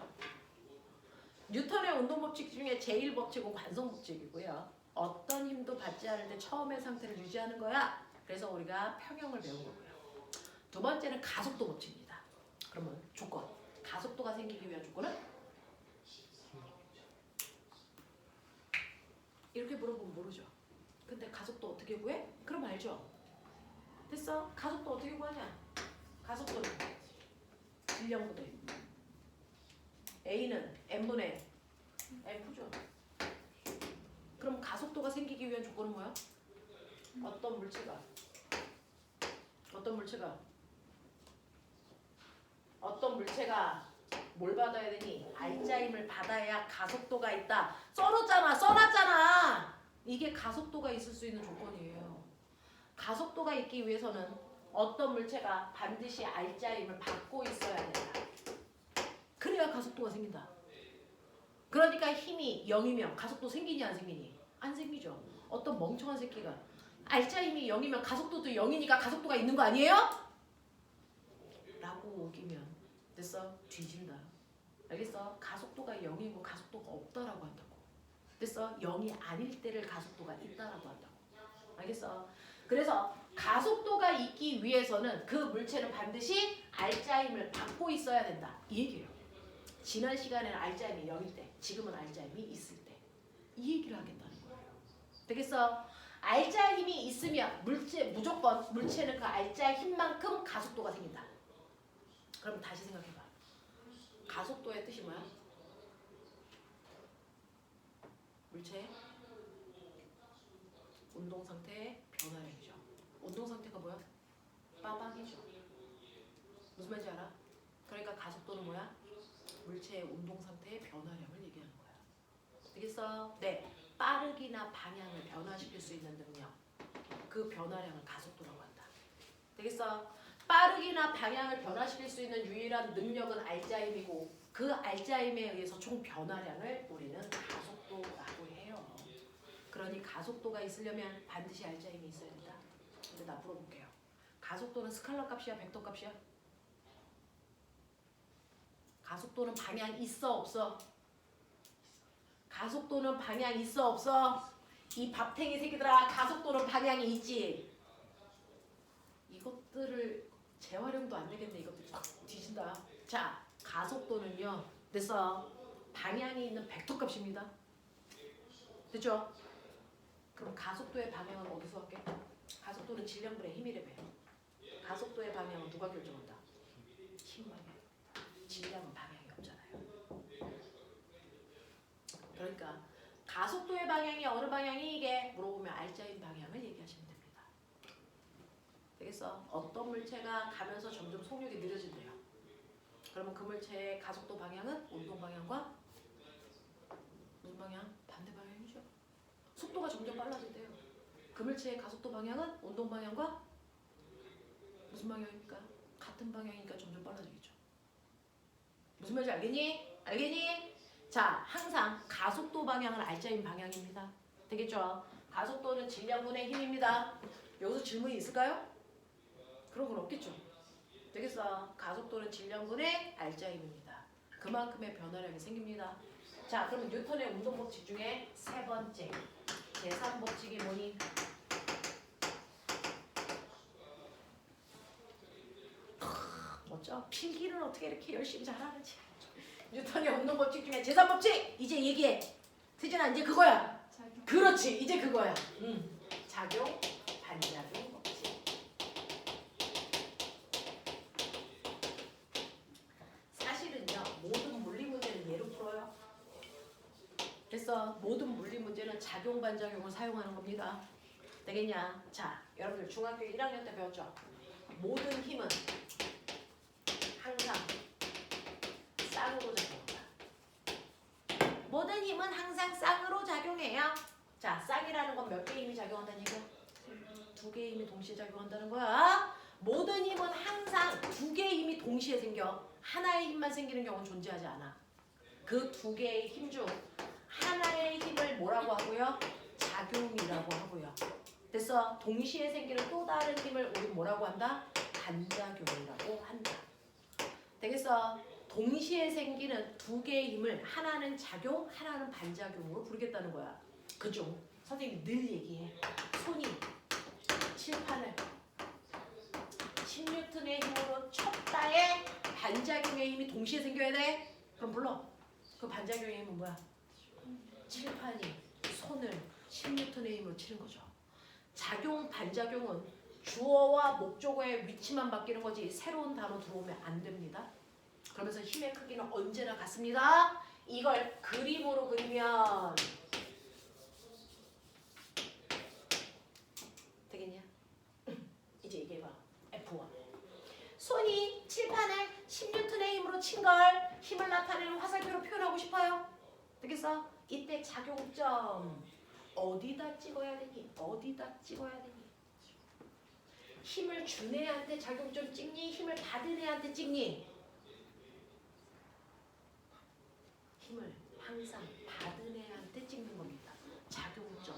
뉴턴의 운동법칙 중에 제1법칙은 관성법칙이고요. 어떤 힘도 받지 않을 때 처음의 상태를 유지하는 거야. 그래서 우리가 평형을 배운 거고요. 두 번째는 가속도 법칙입니다. 그러면 조건. 가속도가 생기기 위한 조건은? 이렇게 물어보면 모르죠. 근데 가속도 어떻게 구해? 그럼 알죠. 됐어? 가속도 어떻게 구하냐? 가속도는 질량분의 A는 M분의 F죠. 그럼 가속도가 생기기 위한 조건은 뭐야? 어떤 물체가 뭘 받아야 되니? 알자 힘을 받아야 가속도가 있다. 써놨잖아. 이게 가속도가 있을 수 있는 조건이에요. 가속도가 있기 위해서는 어떤 물체가 반드시 알자 힘을 받고 있어야 된다. 그래야 가속도가 생긴다. 그러니까 힘이 0이면 가속도 생기니 안 생기니? 안 생기죠. 어떤 멍청한 새끼가 알자 힘이 0이면 가속도도 0이니까 가속도가 있는 거 아니에요? 라고 우기면 됐어? 뒤진다. 알겠어? 가속도가 0이고 가속도가 없다라고 한다고. 됐어? 0이 아닐 때를 가속도가 있다라고 한다고. 알겠어? 그래서 가속도가 있기 위해서는 그 물체는 반드시 알자 힘을 받고 있어야 된다. 이 얘기예요. 지난 시간에는 알자 힘이 0일 때, 지금은 알자 힘이 있을 때. 이 얘기를 하겠다는 거예요. 되겠어? 알자 힘이 있으면 무조건 물체는 그 알자 힘만큼 가속도가 생긴다. 그럼 다시 생각해봐. 가속도의 뜻이 뭐야? 물체의 운동 상태의 변화량이죠. 운동 상태가 뭐야? 빠박이죠. 무슨 말인지 알아? 그러니까 가속도는 뭐야? 물체의 운동 상태의 변화량을 얘기하는 거야. 되겠어? 네. 빠르기나 방향을 변화시킬 수 있는 능력. 그 변화량을 가속도라고 한다. 되겠어? 빠르기나 방향을 변화시킬 수 있는 유일한 능력은 알자 힘이고 그 알자 힘에 의해서 총 변화량을 우리는 가속도라고 해요. 그러니 가속도가 있으려면 반드시 알자 힘이 있어야 된다. 근데 나 물어볼게요. 가속도는 스칼라 값이야? 벡터 값이야? 가속도는 방향 있어 없어? 가속도는 방향 있어 없어? 이 밥탱이 새끼들아, 가속도는 방향이 있지. 이것들을 재활용도 안 되겠네. 이것들 뒤진다. 자, 가속도는요. 됐어. 방향이 있는 벡터 값입니다. 됐죠? 그럼 가속도의 방향은 어디서 할게? 가속도는 질량분의 힘이래며. 가속도의 방향은 누가 결정한다? 힘 방향. 질량은 방향이 없잖아요. 그러니까 가속도의 방향이 어느 방향이 이게 물어보면 알자인 방향을 얘기하시면 됩니다. 되겠어? 어떤 물체가 가면서 점점 속력이 느려진대요. 그러면 그 물체의 가속도 방향은 운동 방향과 무슨 방향? 반대 방향이죠. 속도가 점점 빨라진대요. 그 물체의 가속도 방향은 운동 방향과 무슨 방향입니까? 같은 방향이니까 점점 빨라지겠죠. 무슨 말인지 알겠니? 알겠니? 자, 항상 가속도 방향은 알자인 방향입니다. 되겠죠? 가속도는 질량분의 힘입니다. 여기서 질문이 있을까요? 그런 건 없겠죠. 되겠어? 가속도는 질량분의 알자 힘입니다. 그만큼의 변화량이 생깁니다. 자, 그러면 뉴턴의 운동법칙 중에 세 번째 제3법칙이 뭐니? 멋져. 필기는 어떻게 이렇게 열심히 잘하는지. 뉴턴의 운동법칙 중에 제3법칙! 이제 얘기해. 태진아, 이제 그거야. 그렇지, 이제 그거야. 작용, 반작용 법칙. 사실은요, 모든 물리 문제는 예로 풀어요. 그래서 모든 물리 문제는 작용, 반작용을 사용하는 겁니다. 되겠냐? 자, 여러분들 중학교 1학년 때 배웠죠? 모든 힘은 항상 쌍으로 작용한다. 모든 힘은 항상 쌍으로 작용해요. 자, 쌍이라는 건 몇 개의 힘이 작용한다는 얘기야? 두 개의 힘이 동시에 작용한다는 거야. 모든 힘은 항상 두 개의 힘이 동시에 생겨. 하나의 힘만 생기는 경우는 존재하지 않아. 그 두 개의 힘 중 하나의 힘을 뭐라고 하고요? 작용이라고 하고요. 그래서 동시에 생기는 또 다른 힘을 우리 뭐라고 한다? 반작용이라고 한다. 되겠어? 동시에 생기는 두 개의 힘을 하나는 작용, 하나는 반작용으로 부르겠다는 거야. 그중 선생님이 늘 얘기해. 손이 칠판을 10N의 힘으로 쳤다에 반작용의 힘이 동시에 생겨야 돼? 그럼 불러. 그 반작용의 힘은 뭐야? 칠판이 손을 10N의 힘으로 치는 거죠. 작용, 반작용은 주어와 목적어의 위치만 바뀌는 거지 새로운 단어 들어오면 안 됩니다. 그러면서 힘의 크기는 언제나 같습니다. 이걸 그림으로 그리면 되겠냐? 이제 얘기해봐. F1. 손이 칠판을 10N의 힘으로 친 걸 힘을 나타내는 화살표로 표현하고 싶어요. 되겠어? 이때 작용점 어디다 찍어야 되니? 어디다 찍어야 되니? 힘을 준 애한테 작용점 찍니? 힘을 받은 애한테 찍니? 힘을 항상 받은 애한테 찍는 겁니다. 작용점.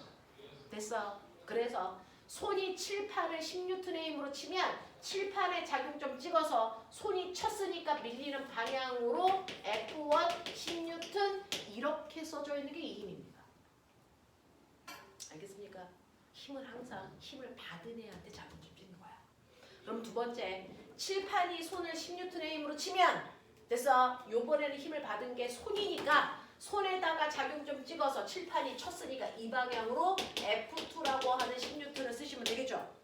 됐어? 그래서 손이 칠판을 10N의 힘으로 치면 칠판에 작용점 찍어서 손이 쳤으니까 밀리는 방향으로 F1 10N 이렇게 써져 있는 게 이 힘입니다. 알겠습니까? 힘은 항상 힘을 받은 애한테 작용점 찍는 거야. 그럼 두 번째, 칠판이 손을 10N의 힘으로 치면 됐어? 요번에는 힘을 받은 게 손이니까 손에다가 작용점 찍어서 칠판이 쳤으니까 이 방향으로 F2라고 하는 10N을 쓰시면 되겠죠.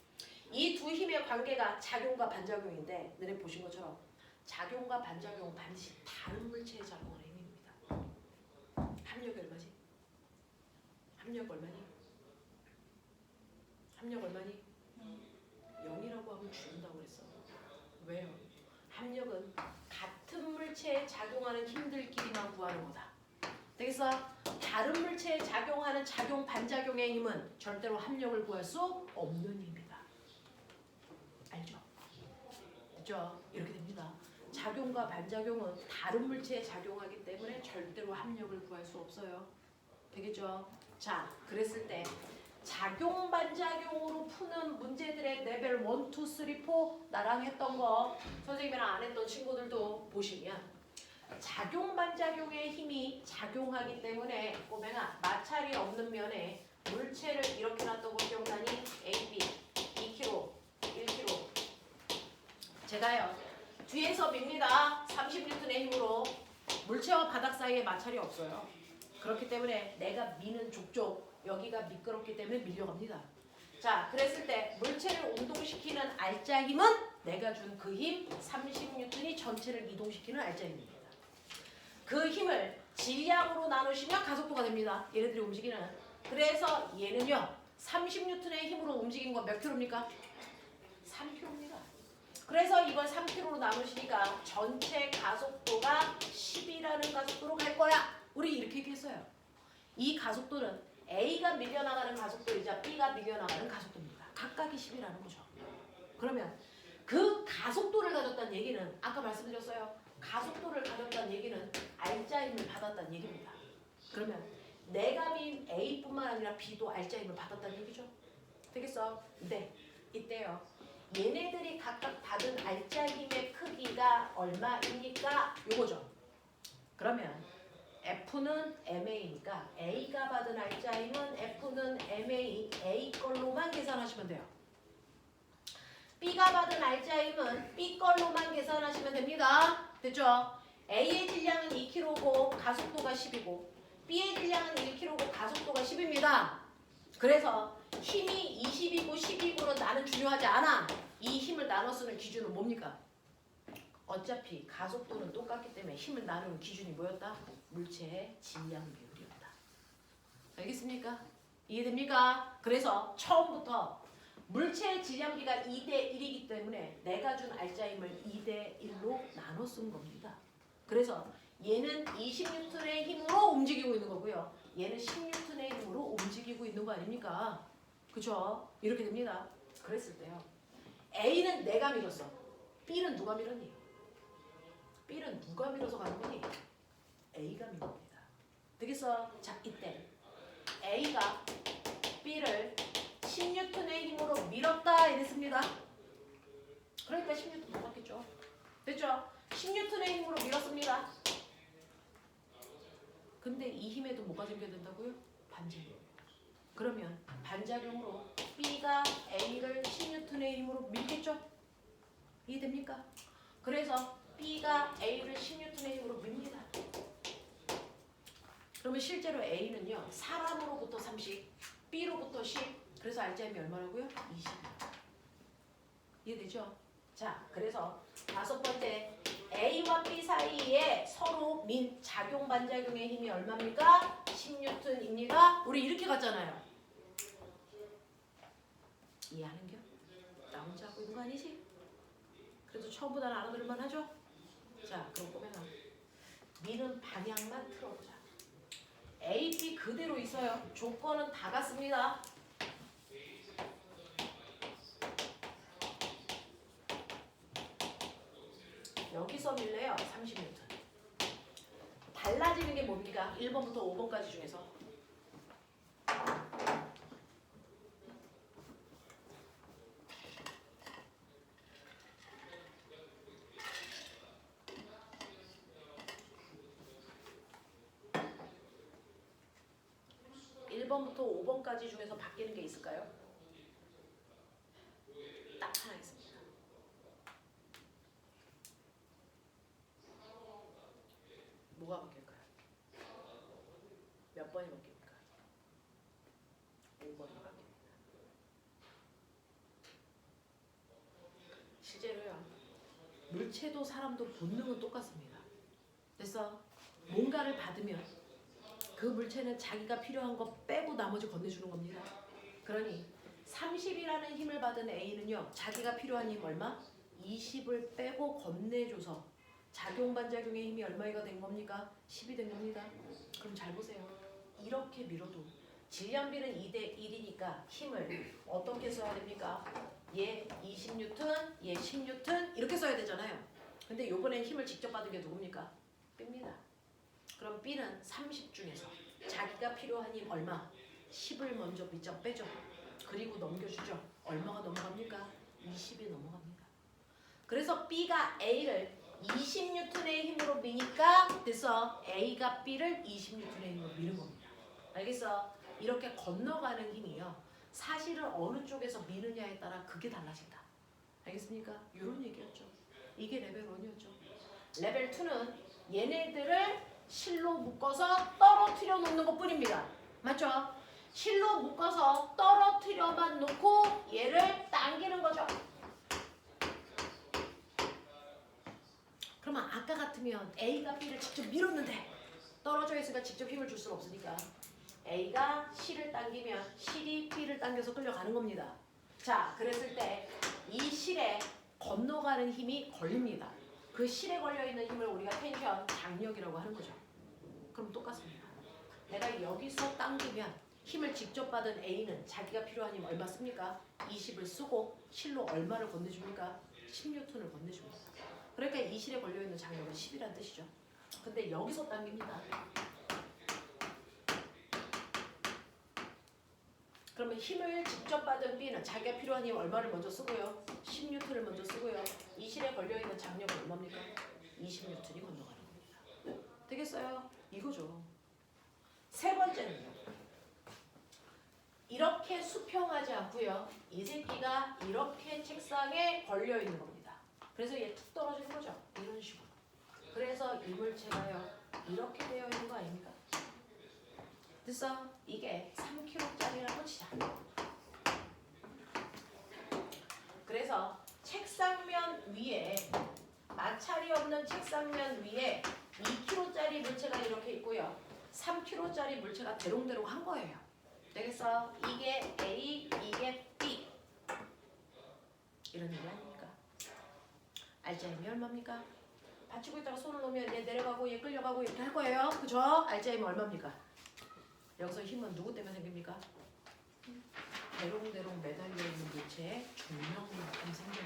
이 두 힘의 관계가 작용과 반작용인데 너네 보신 것처럼 작용과 반작용은 반드시 다른 물체에 작용하는 힘입니다. 합력이 얼마지? 합력 얼마니? 합력 얼마니? 0이라고 하면 죽는다고 그랬어. 왜요? 합력은 같은 물체에 작용하는 힘들끼리만 구하는 거다. 되겠어? 다른 물체에 작용하는 작용 반작용의 힘은 절대로 합력을 구할 수 없는 힘이다. 알죠? 그죠? 이렇게 됩니다. 작용과 반작용은 다른 물체에 작용하기 때문에 절대로 합력을 구할 수 없어요. 되겠죠? 자, 그랬을 때 작용 반작용으로 푸는 문제들의 레벨 1, 2, 3, 4 나랑 했던 거 선생님이랑 안 했던 친구들도 보시면 작용 반작용의 힘이 작용하기 때문에 꼬맹아 마찰이 없는 면에 물체를 이렇게 놔두고 기억나니? AB 2kg, 1kg 제가요 뒤에서 밉니다. 30N의 힘으로 물체와 바닥 사이에 마찰이 없어요. 그렇기 때문에 내가 미는 족족 여기가 미끄럽기 때문에 밀려갑니다. 자, 그랬을 때 물체를 운동시키는 알짜 힘은 내가 준 그 힘 30N이 전체를 이동시키는 알짜 힘입니다. 그 힘을 질량으로 나누시면 가속도가 됩니다. 얘네들이 움직이는. 그래서 얘는요 30N의 힘으로 움직인 건 몇 킬로입니까? 3kg입니다. 그래서 이걸 3kg로 나누시니까 전체 가속도가 10이라는 가속도로 갈 거야. 우리 이렇게 얘기했어요. 이 가속도는 A가 밀려나가는 가속도이자 B가 밀려나가는 가속도입니다. 각각이 10이라는 거죠. 그러면 그 가속도를 가졌다는 얘기는 아까 말씀드렸어요. 가속도를 가졌다는 얘기는 알짜 힘을 받았다는 얘기입니다. 그러면 내가 민 A뿐만 아니라 B도 알짜 힘을 받았다는 얘기죠. 되겠어? 네. 이때요. 얘네들이 각각 받은 알짜 힘의 크기가 얼마입니까? 요거죠. 그러면 F는 MA니까 A가 받은 알짜 힘은 F는 MA, A 걸로만 계산하시면 돼요. B가 받은 알짜 힘은 B 걸로만 계산하시면 됩니다. 됐죠? A의 질량은 2kg고 가속도가 10이고 B의 질량은 1kg고 가속도가 10입니다. 그래서 힘이 20이고 10이고는 나는 중요하지 않아. 이 힘을 나눠 쓰는 기준은 뭡니까? 어차피 가속도는 똑같기 때문에 힘을 나누는 기준이 뭐였다? 물체의 질량 비율이었다. 알겠습니까? 이해됩니까? 그래서 처음부터 물체의 질량비가 2대1이기 때문에 내가 준 알짜 힘을 2대1로 나눠 쓴 겁니다. 그래서 얘는 20N의 힘으로 움직이고 있는 거고요. 얘는 10N의 힘으로 움직이고 있는 거 아닙니까? 그죠? 이렇게 됩니다. 그랬을 때요. A는 내가 밀었어. B는 누가 밀었니? B는 누가 밀어서 가는 거니? A가 밀는 겁니다. 되겠어? 자, 이때 A가 B를 10N의 힘으로 밀었다 이랬습니다. 그러니까 10N 똑같겠죠. 됐죠? 10N의 힘으로 밀었습니다. 근데 이 힘에도 뭐가 생겨야 된다고요? 반작용. 그러면 반작용으로 B가 A를 10N의 힘으로 밀겠죠? 이해됩니까? 그래서 B가 A를 10N의 힘으로 밉니다. 그러면 실제로 A는요. 사람으로부터 30, B로부터 10. 그래서 알짜 힘이 얼마라고요? 20. 이해되죠? 자, 그래서 다섯 번째 A와 B 사이에 서로 민 작용 반작용의 힘이 얼마입니까? 10N입니다. 우리 이렇게 갔잖아요. 이해하는겨? 나 혼자 하고 있는 거 아니지? 그래도 처음보다는 알아들을만 하죠? 자, 그럼 보면 미는 방향만 틀어보자. A, B 그대로 있어요. 조건은 다 같습니다. 여기서 밀래요. 30N. 달라지는 게 뭡니까? 1번부터 5번까지 중에서. (1번부터) (5번까지) 중에서 바뀌는 게 있을까요? 딱 하나 있습니다. 뭐가 바뀔까요? 번이 바뀝니까? 5번이 바뀝니다. 실제로요. 물체도 사람도 본능은 똑같습니다. 그래서 뭔가를 받으면 그 물체는 자기가 필요한 거 빼고 나머지 건네주는 겁니다. 그러니 30이라는 힘을 받은 A는요. 자기가 필요한 힘 얼마? 20을 빼고 건네줘서 작용 반작용의 힘이 얼마가 된 겁니까? 10이 된 겁니다. 그럼 잘 보세요. 이렇게 밀어도 질량비는 2대 1이니까 힘을 어떻게 써야 됩니까? 얘 20N, 얘 10N 이렇게 써야 되잖아요. 근데 요번엔 힘을 직접 받은 게 누굽니까? B입니다. 그럼 B는 30 중에서 자기가 필요한 힘 얼마? 10을 먼저 밑장 빼죠. 그리고 넘겨주죠. 얼마가 넘어갑니까? 20이 넘어갑니다. 그래서 B가 A를 20N의 힘으로 미니까 그래서 A가 B를 20N의 힘으로 미는 겁니다. 알겠어? 이렇게 건너가는 힘이요. 사실은 어느 쪽에서 미느냐에 따라 그게 달라진다. 알겠습니까? 이런 얘기였죠. 이게 레벨 1이었죠. 레벨 2는 얘네들을 실로 묶어서 떨어뜨려 놓는 것 뿐입니다. 맞죠? 실로 묶어서 떨어뜨려만 놓고 얘를 당기는 거죠. 그러면 아까 같으면 A가 B를 직접 밀었는데 떨어져 있으니까 직접 힘을 줄 수는 없으니까 A가 C를 당기면 C이 B를 당겨서 끌려가는 겁니다. 자, 그랬을 때 이 실에 건너가는 힘이 걸립니다. 그 실에 걸려있는 힘을 우리가 텐션, 장력이라고 하는 거죠. 그럼 똑같습니다. 내가 여기서 당기면 힘을 직접 받은 A는 자기가 필요한 힘 얼마 씁니까? 20을 쓰고 실로 얼마를 건네줍니까? 10N을 건네줍니다. 그러니까 이 실에 걸려있는 장력은 10이란 뜻이죠. 근데 여기서 당깁니다. 그러면 힘을 직접 받은 B는 자기가 필요한 힘 얼마를 먼저 쓰고요? 10N을 먼저 쓰고요. 이 실에 걸려있는 장력은 얼마입니까? 20N이 건너가는 겁니다. 되겠어요? 이거죠. 세 번째는요. 이렇게 수평하지 않고요. 이 새끼가 이렇게 책상에 걸려있는 겁니다. 그래서 얘 툭 떨어지는 거죠. 이런 식으로. 그래서 이 물체가요. 이렇게 되어 있는 거 아닙니까? 그래서 이게 3kg짜리라고 치자. 그래서 책상면 위에 마찰이 없는 책상면 위에 2kg짜리 물체가 이렇게 있고요. 3kg짜리 물체가 대롱대롱 한 거예요. 되겠어? 이게 A, 이게 B. 이런 얘기 아닙니까? 알짜임이 얼마입니까? 받치고 있다가 손을 놓으면 얘 내려가고 얘 끌려가고 이렇게 할 거예요. 그죠? 알짜임이 얼마입니까? 여기서 힘은 누구 때문에 생깁니까? 대롱대롱 매달려 있는 물체에 중력만큼 생겨요.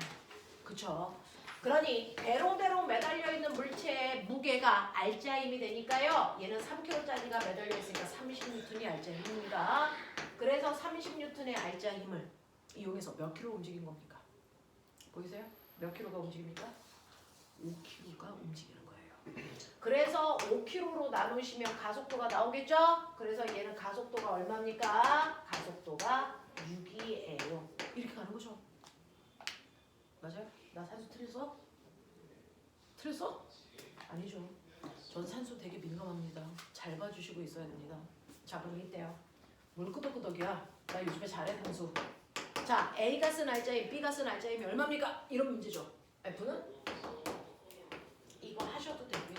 그쵸? 그러니 대롱대롱 매달려 있는 물체의 무게가 알짜임이 되니까요. 얘는 3kg짜리가 매달려 있으니까 30N이 알짜힘입니다. 그래서 30N의 알짜힘을 이용해서 몇 킬로 움직인 겁니까? 보이세요? 몇 킬로가 움직입니까? 5kg가 움직이는 거예요. 그래서 5kg로 나누시면 가속도가 나오겠죠? 그래서 얘는 가속도가 얼마입니까? 가속도가 6이에요. 이렇게 가는 거죠. 맞아요? 나 산수 틀렸어? 틀렸어? 아니죠. 전 산수 되게 민감합니다. 잘 봐주시고 있어야 됩니다. 자, 그럼 이때요. 뭘 끄덕끄덕이야. 나 요즘에 잘해 산수. 자, A가 쓴 알짜임, B가 쓴 알짜임이 얼마입니까? 이런 문제죠. F는 이거 하셔도 되고요.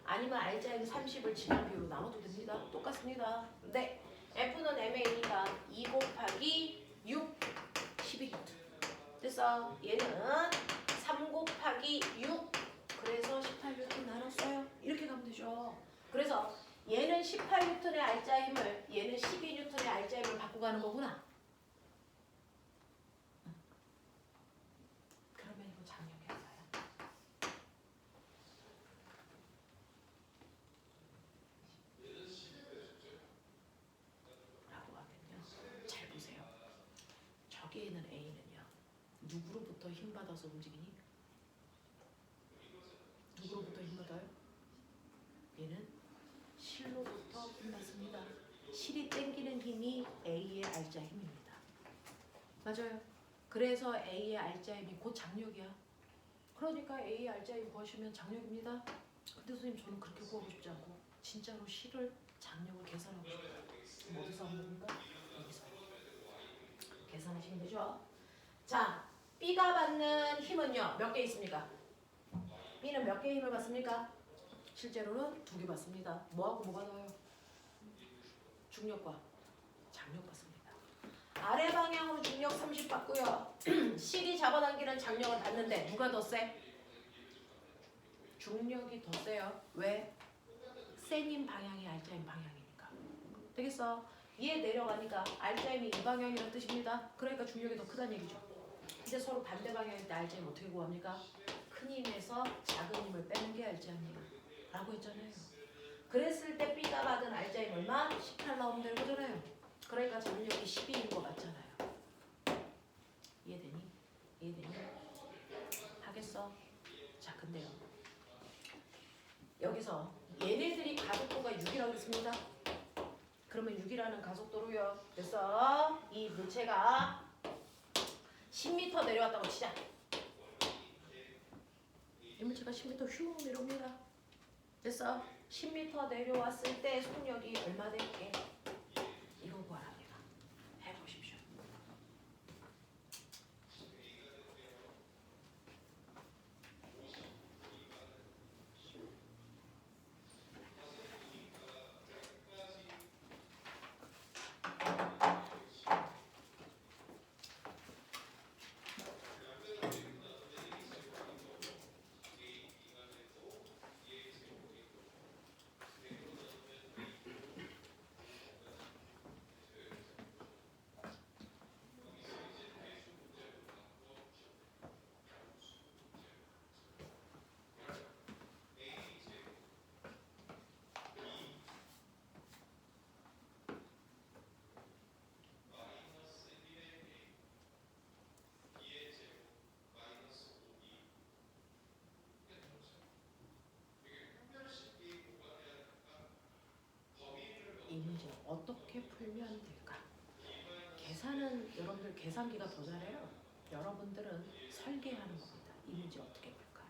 아니면 알짜임 30을 질량 비율로 나눠도 됩니다. 똑같습니다. 근데 F는 MA니까 2 곱하기 6, 12N. 그래서 얘는 3 곱하기 6, 그래서 18N 나눴어요. 이렇게 가면 되죠. 그래서 얘는 18N의 알짜힘을, 얘는 12N의 알짜힘을 받고 가는 거구나. 그러면 이거 장력이 얼마야? 라고 하면요. 잘 보세요. 저기에 있는 A는요. 누구로부터 힘받아서 움직이니? 누구로부터 힘받아요? 얘는 실로부터 힘받습니다. 실이 땡기는 힘이 A의 알짜 힘입니다. 맞아요. 그래서 A의 알짜 힘이 곧 장력이야. 그러니까 A의 알짜 힘 구하시면 장력입니다. 근데 선생님 저는 그렇게 구하고 싶지 않고 진짜로 실을 장력을 계산하고 싶어요. 하시면 되죠. 자, B가 받는 힘은요. 몇 개 있습니까? B는 몇 개의 힘을 받습니까? 실제로는 2개 받습니다. 뭐하고 뭐 받아요? 중력과 장력 받습니다. 아래 방향으로 중력 30 받고요. C이 잡아당기는 장력을 받는데 누가 더 세? 중력이 더 세요. 왜? 센 힘 방향이 알짜힘 방향이니까. 되겠어? 얘 내려가니까 알짜힘이 이 방향이라는 뜻입니다. 그러니까 중력이 더 크다는 얘기죠. 근데 서로 반대 방향일 때 알짜힘 어떻게 구합니까? 큰 힘에서 작은 힘을 빼는 게 알짜힘이야 라고 했잖아요. 그랬을 때 B가 받은 알짜힘 얼마? 18 나오면 되는 거잖아요. 그러니까 장력이 12인 거 맞잖아요. 이해되니? 이해되니? 하겠어? 자, 근데요. 여기서 얘네들이 가속도가 6이라고 했습니다. 그러면 6이라는 가속도로요. 그래서 이 물체가 10m 내려왔다고 치자. 이 물체가 10m 흉 내려옵니다. 됐어? 10m 내려왔을 때 속력이 얼마 될게? 이거 구하랍니다. 해보십시오. 이 문제 어떻게 풀면 될까? 계산은 여러분들 계산기가 더 잘해요. 여러분들은 설계하는 겁니다. 이 문제 어떻게 풀까?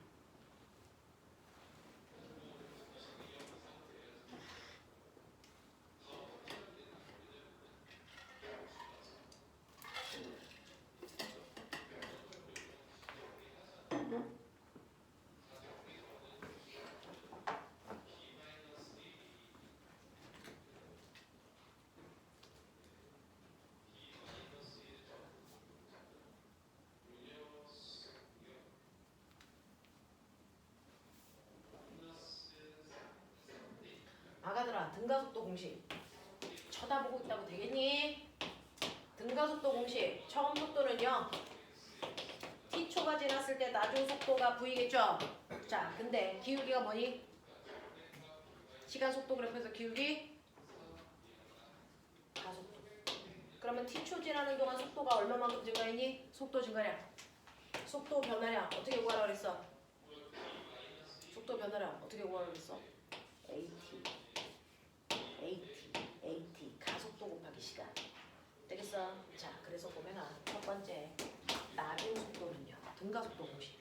아가들아, 등가속도 공식 쳐다보고 있다고 되겠니? 등가속도 공식 처음 속도는요. t초가 지났을 때 나중 속도가 v겠죠? 자, 근데 기울기가 뭐니? 시간 속도 그래프에서 기울기 가속도. 그러면 t초 지나는 동안 속도가 얼마만큼 증가했니? 속도 증가량. 속도 변화량 어떻게 구하라고 그랬어? 속도 변화량 어떻게 구하라고 그랬어? AT 가속도 곱하기 시간. 되겠어? 자, 그래서 보면은 첫 번째 나중 속도는요. 등가속도 공식.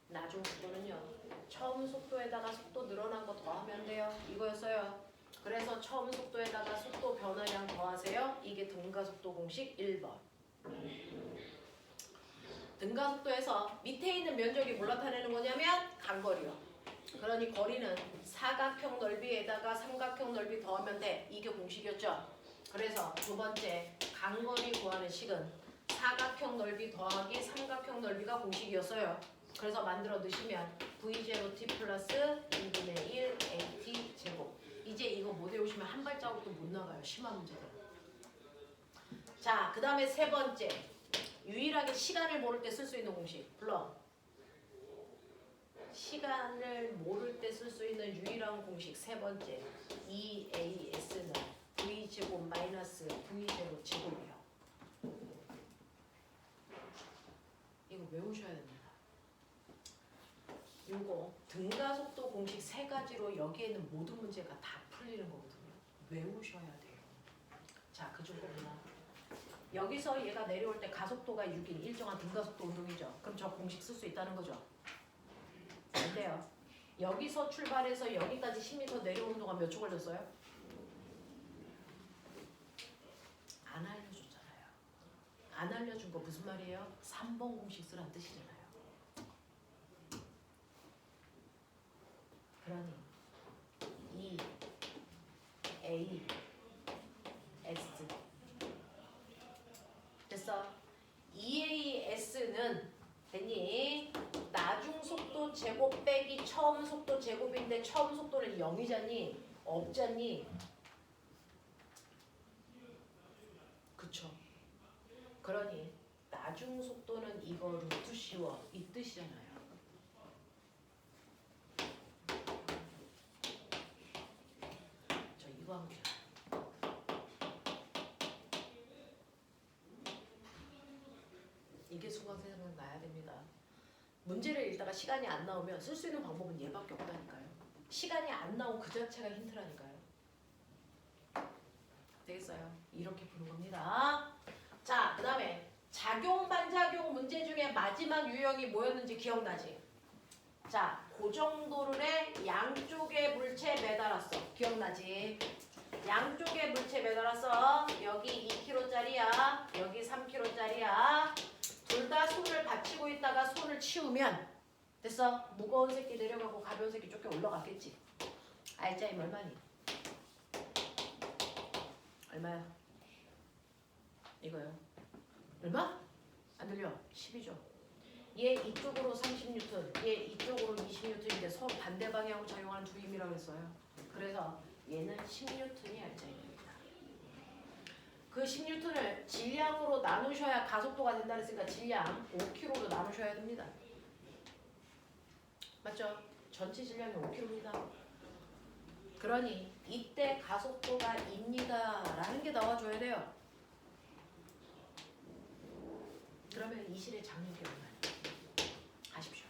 나중 속도는요. 처음 속도에다가 속도 늘어난 거 더하면 돼요. 이거였어요. 그래서 처음 속도에다가 속도 변화량 더하세요. 이게 등가속도 공식 1번. 등가속도에서 밑에 있는 면적이 뭘 나타내는 거냐면 간거리요. 그러니 거리는 사각형 넓이에다가 삼각형 넓이 더하면 돼. 이게 공식이었죠. 그래서 두 번째 간거리 구하는 식은 사각형 넓이 더하기 삼각형 넓이가 공식이었어요. 그래서 만들어 넣으시면 V0t 플러스 2분의 1 AT 제곱. 이제 이거 못 외우시면 한 발자국도 못 나가요. 심한 문제들. 자, 그 다음에 세 번째 유일하게 시간을 모를 때 쓸 수 있는 공식 불러. 시간을 모를 때 쓸 수 있는 유일한 공식 세 번째 EAS는 V제곱 마이너스 V0 제곱이에요. 이거 외우셔야 됩니다. 요거 등가속도 공식 세 가지로 여기에는 모든 문제가 다 풀리는 거거든요. 외우셔야 돼요. 자, 그중 보면 여기서 얘가 내려올 때 가속도가 6인 일정한 등가속도 운동이죠. 그럼 저 공식 쓸 수 있다는 거죠. 안 돼요. 여기서 출발해서 여기까지 10m 내려오는 동안 몇 초 걸렸어요? 안 알려줬잖아요. 안 알려준 거 무슨 말이에요? 3번 공식 쓰란 뜻이잖아요. 그러니 E, A, S 됐어? EAS는 됐니? 나중 속도 제곱 빼기 처음 속도 제곱인데 처음 속도는 0이잖니? 없잖니? 그쵸? 그러니 나중 속도는 이거 루트 씌워 이 뜻이잖아요. 저 이거 한번 이게 수강생은 나야 됩니다. 문제를 읽다가 시간이 안 나오면 쓸 수 있는 방법은 얘밖에 없다니까요. 시간이 안 나온 그 자체가 힌트라니까요. 되겠어요? 이렇게 푸는 겁니다. 자, 그 다음에 작용 반작용 문제 중에 마지막 유형이 뭐였는지 기억나지? 자, 고정도를 해 양쪽에 물체 매달았어. 기억나지? 양쪽에 물체 매달았어. 여기 2kg짜리야. 여기 3kg짜리야. 둘 다 손을 받치고 있다가 손을 치우면 됐어? 무거운 새끼 내려가고 가벼운 새끼 쫓겨 올라갔겠지. 알짜임 얼마니? 얼마야? 이거요. 얼마? 안 들려? 10이죠. 얘 이쪽으로 30N, 얘 이쪽으로 20N인데 서로 반대 방향으로 작용하는 두 힘이라고 했어요. 그래서 얘는 10N이 알짜입니다. 그 10N을 질량으로 나누셔야 가속도가 된다 그랬으니까 질량 5kg로 나누셔야 됩니다. 맞죠? 전체 질량이 5kg입니다. 그러니 이때 가속도가 입니다 라는 게 나와줘야 돼요. 그러면 이 실의 장력이 얼마예요? 아십시오.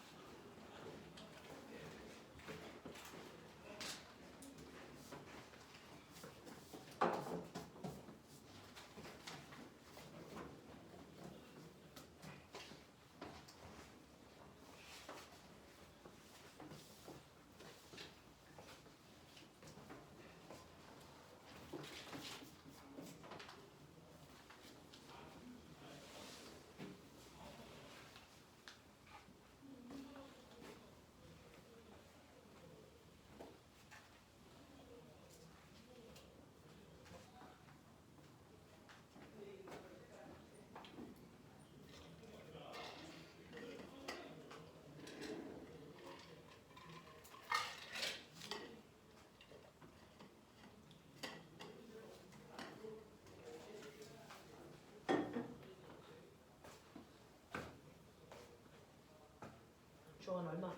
주원 얼마?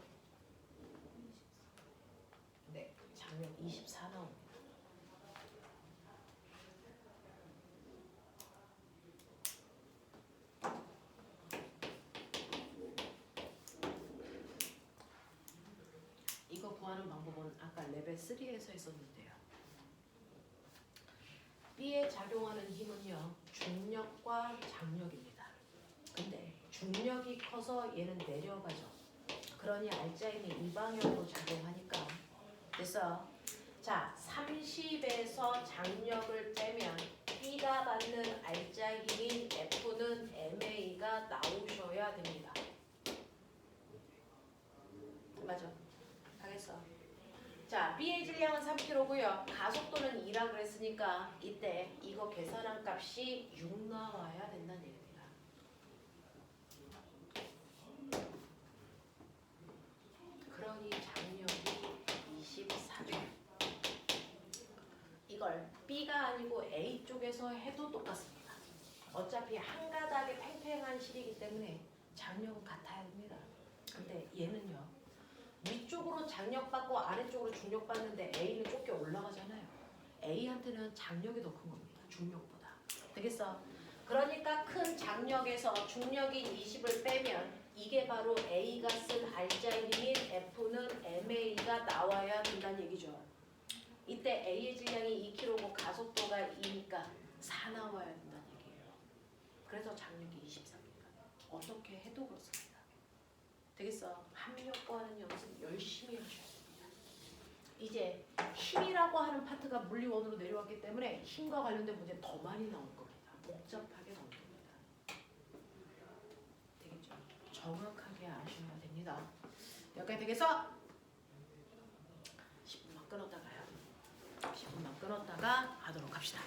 네, 장력 24 나옵니다. 이거 구하는 방법은 아까 레벨 3에서 했었는데요. B에 작용하는 힘은요, 중력과 장력입니다. 근데 중력이 커서 얘는 내려가죠. 그러니 알짜임이 이 방향으로 작용하니까 됐어. 자, 30에서 장력을 빼면 B가 받는 알짜 힘인 F는 MA가 나오셔야 됩니다. 맞아. 하겠어. 자, B의 질량은 3kg고요. 가속도는 2라 그랬으니까 이때 이거 계산한 값이 6 나와야 된다는 얘기입니다. 그러니 장력이 24죠. 이걸 B가 아니고 A 쪽에서 해도 똑같습니다. 어차피 한 가닥에 팽팽한 실이기 때문에 장력은 같아야 됩니다. 근데 얘는요. 위쪽으로 장력받고 아래쪽으로 중력받는데 A는 좁게 올라가잖아요. A한테는 장력이 더 큰 겁니다. 중력보다. 되겠어? 그러니까 큰 장력에서 중력인 20을 빼면 이게 바로 A가 쓴 알짜 힘인 F는 MA가 나와야 된다는 얘기죠. 이때 A의 질량이 2kg고 가속도가 2니까 4 나와야 된다는 얘기예요. 그래서 장력이 24입니다. 어떻게 해도 그렇습니다. 되겠어? 합력과는 연습 열심히 하셔야 됩니다. 이제 힘이라고 하는 파트가 물리원으로 내려왔기 때문에 힘과 관련된 문제 더 많이 나올 겁니다. 복잡하게 나올 겁니다. 정확하게 아셔야 됩니다. 여기까지 되겠어? 10분만 끊었다가요. 10분만 끊었다가 하도록 합시다.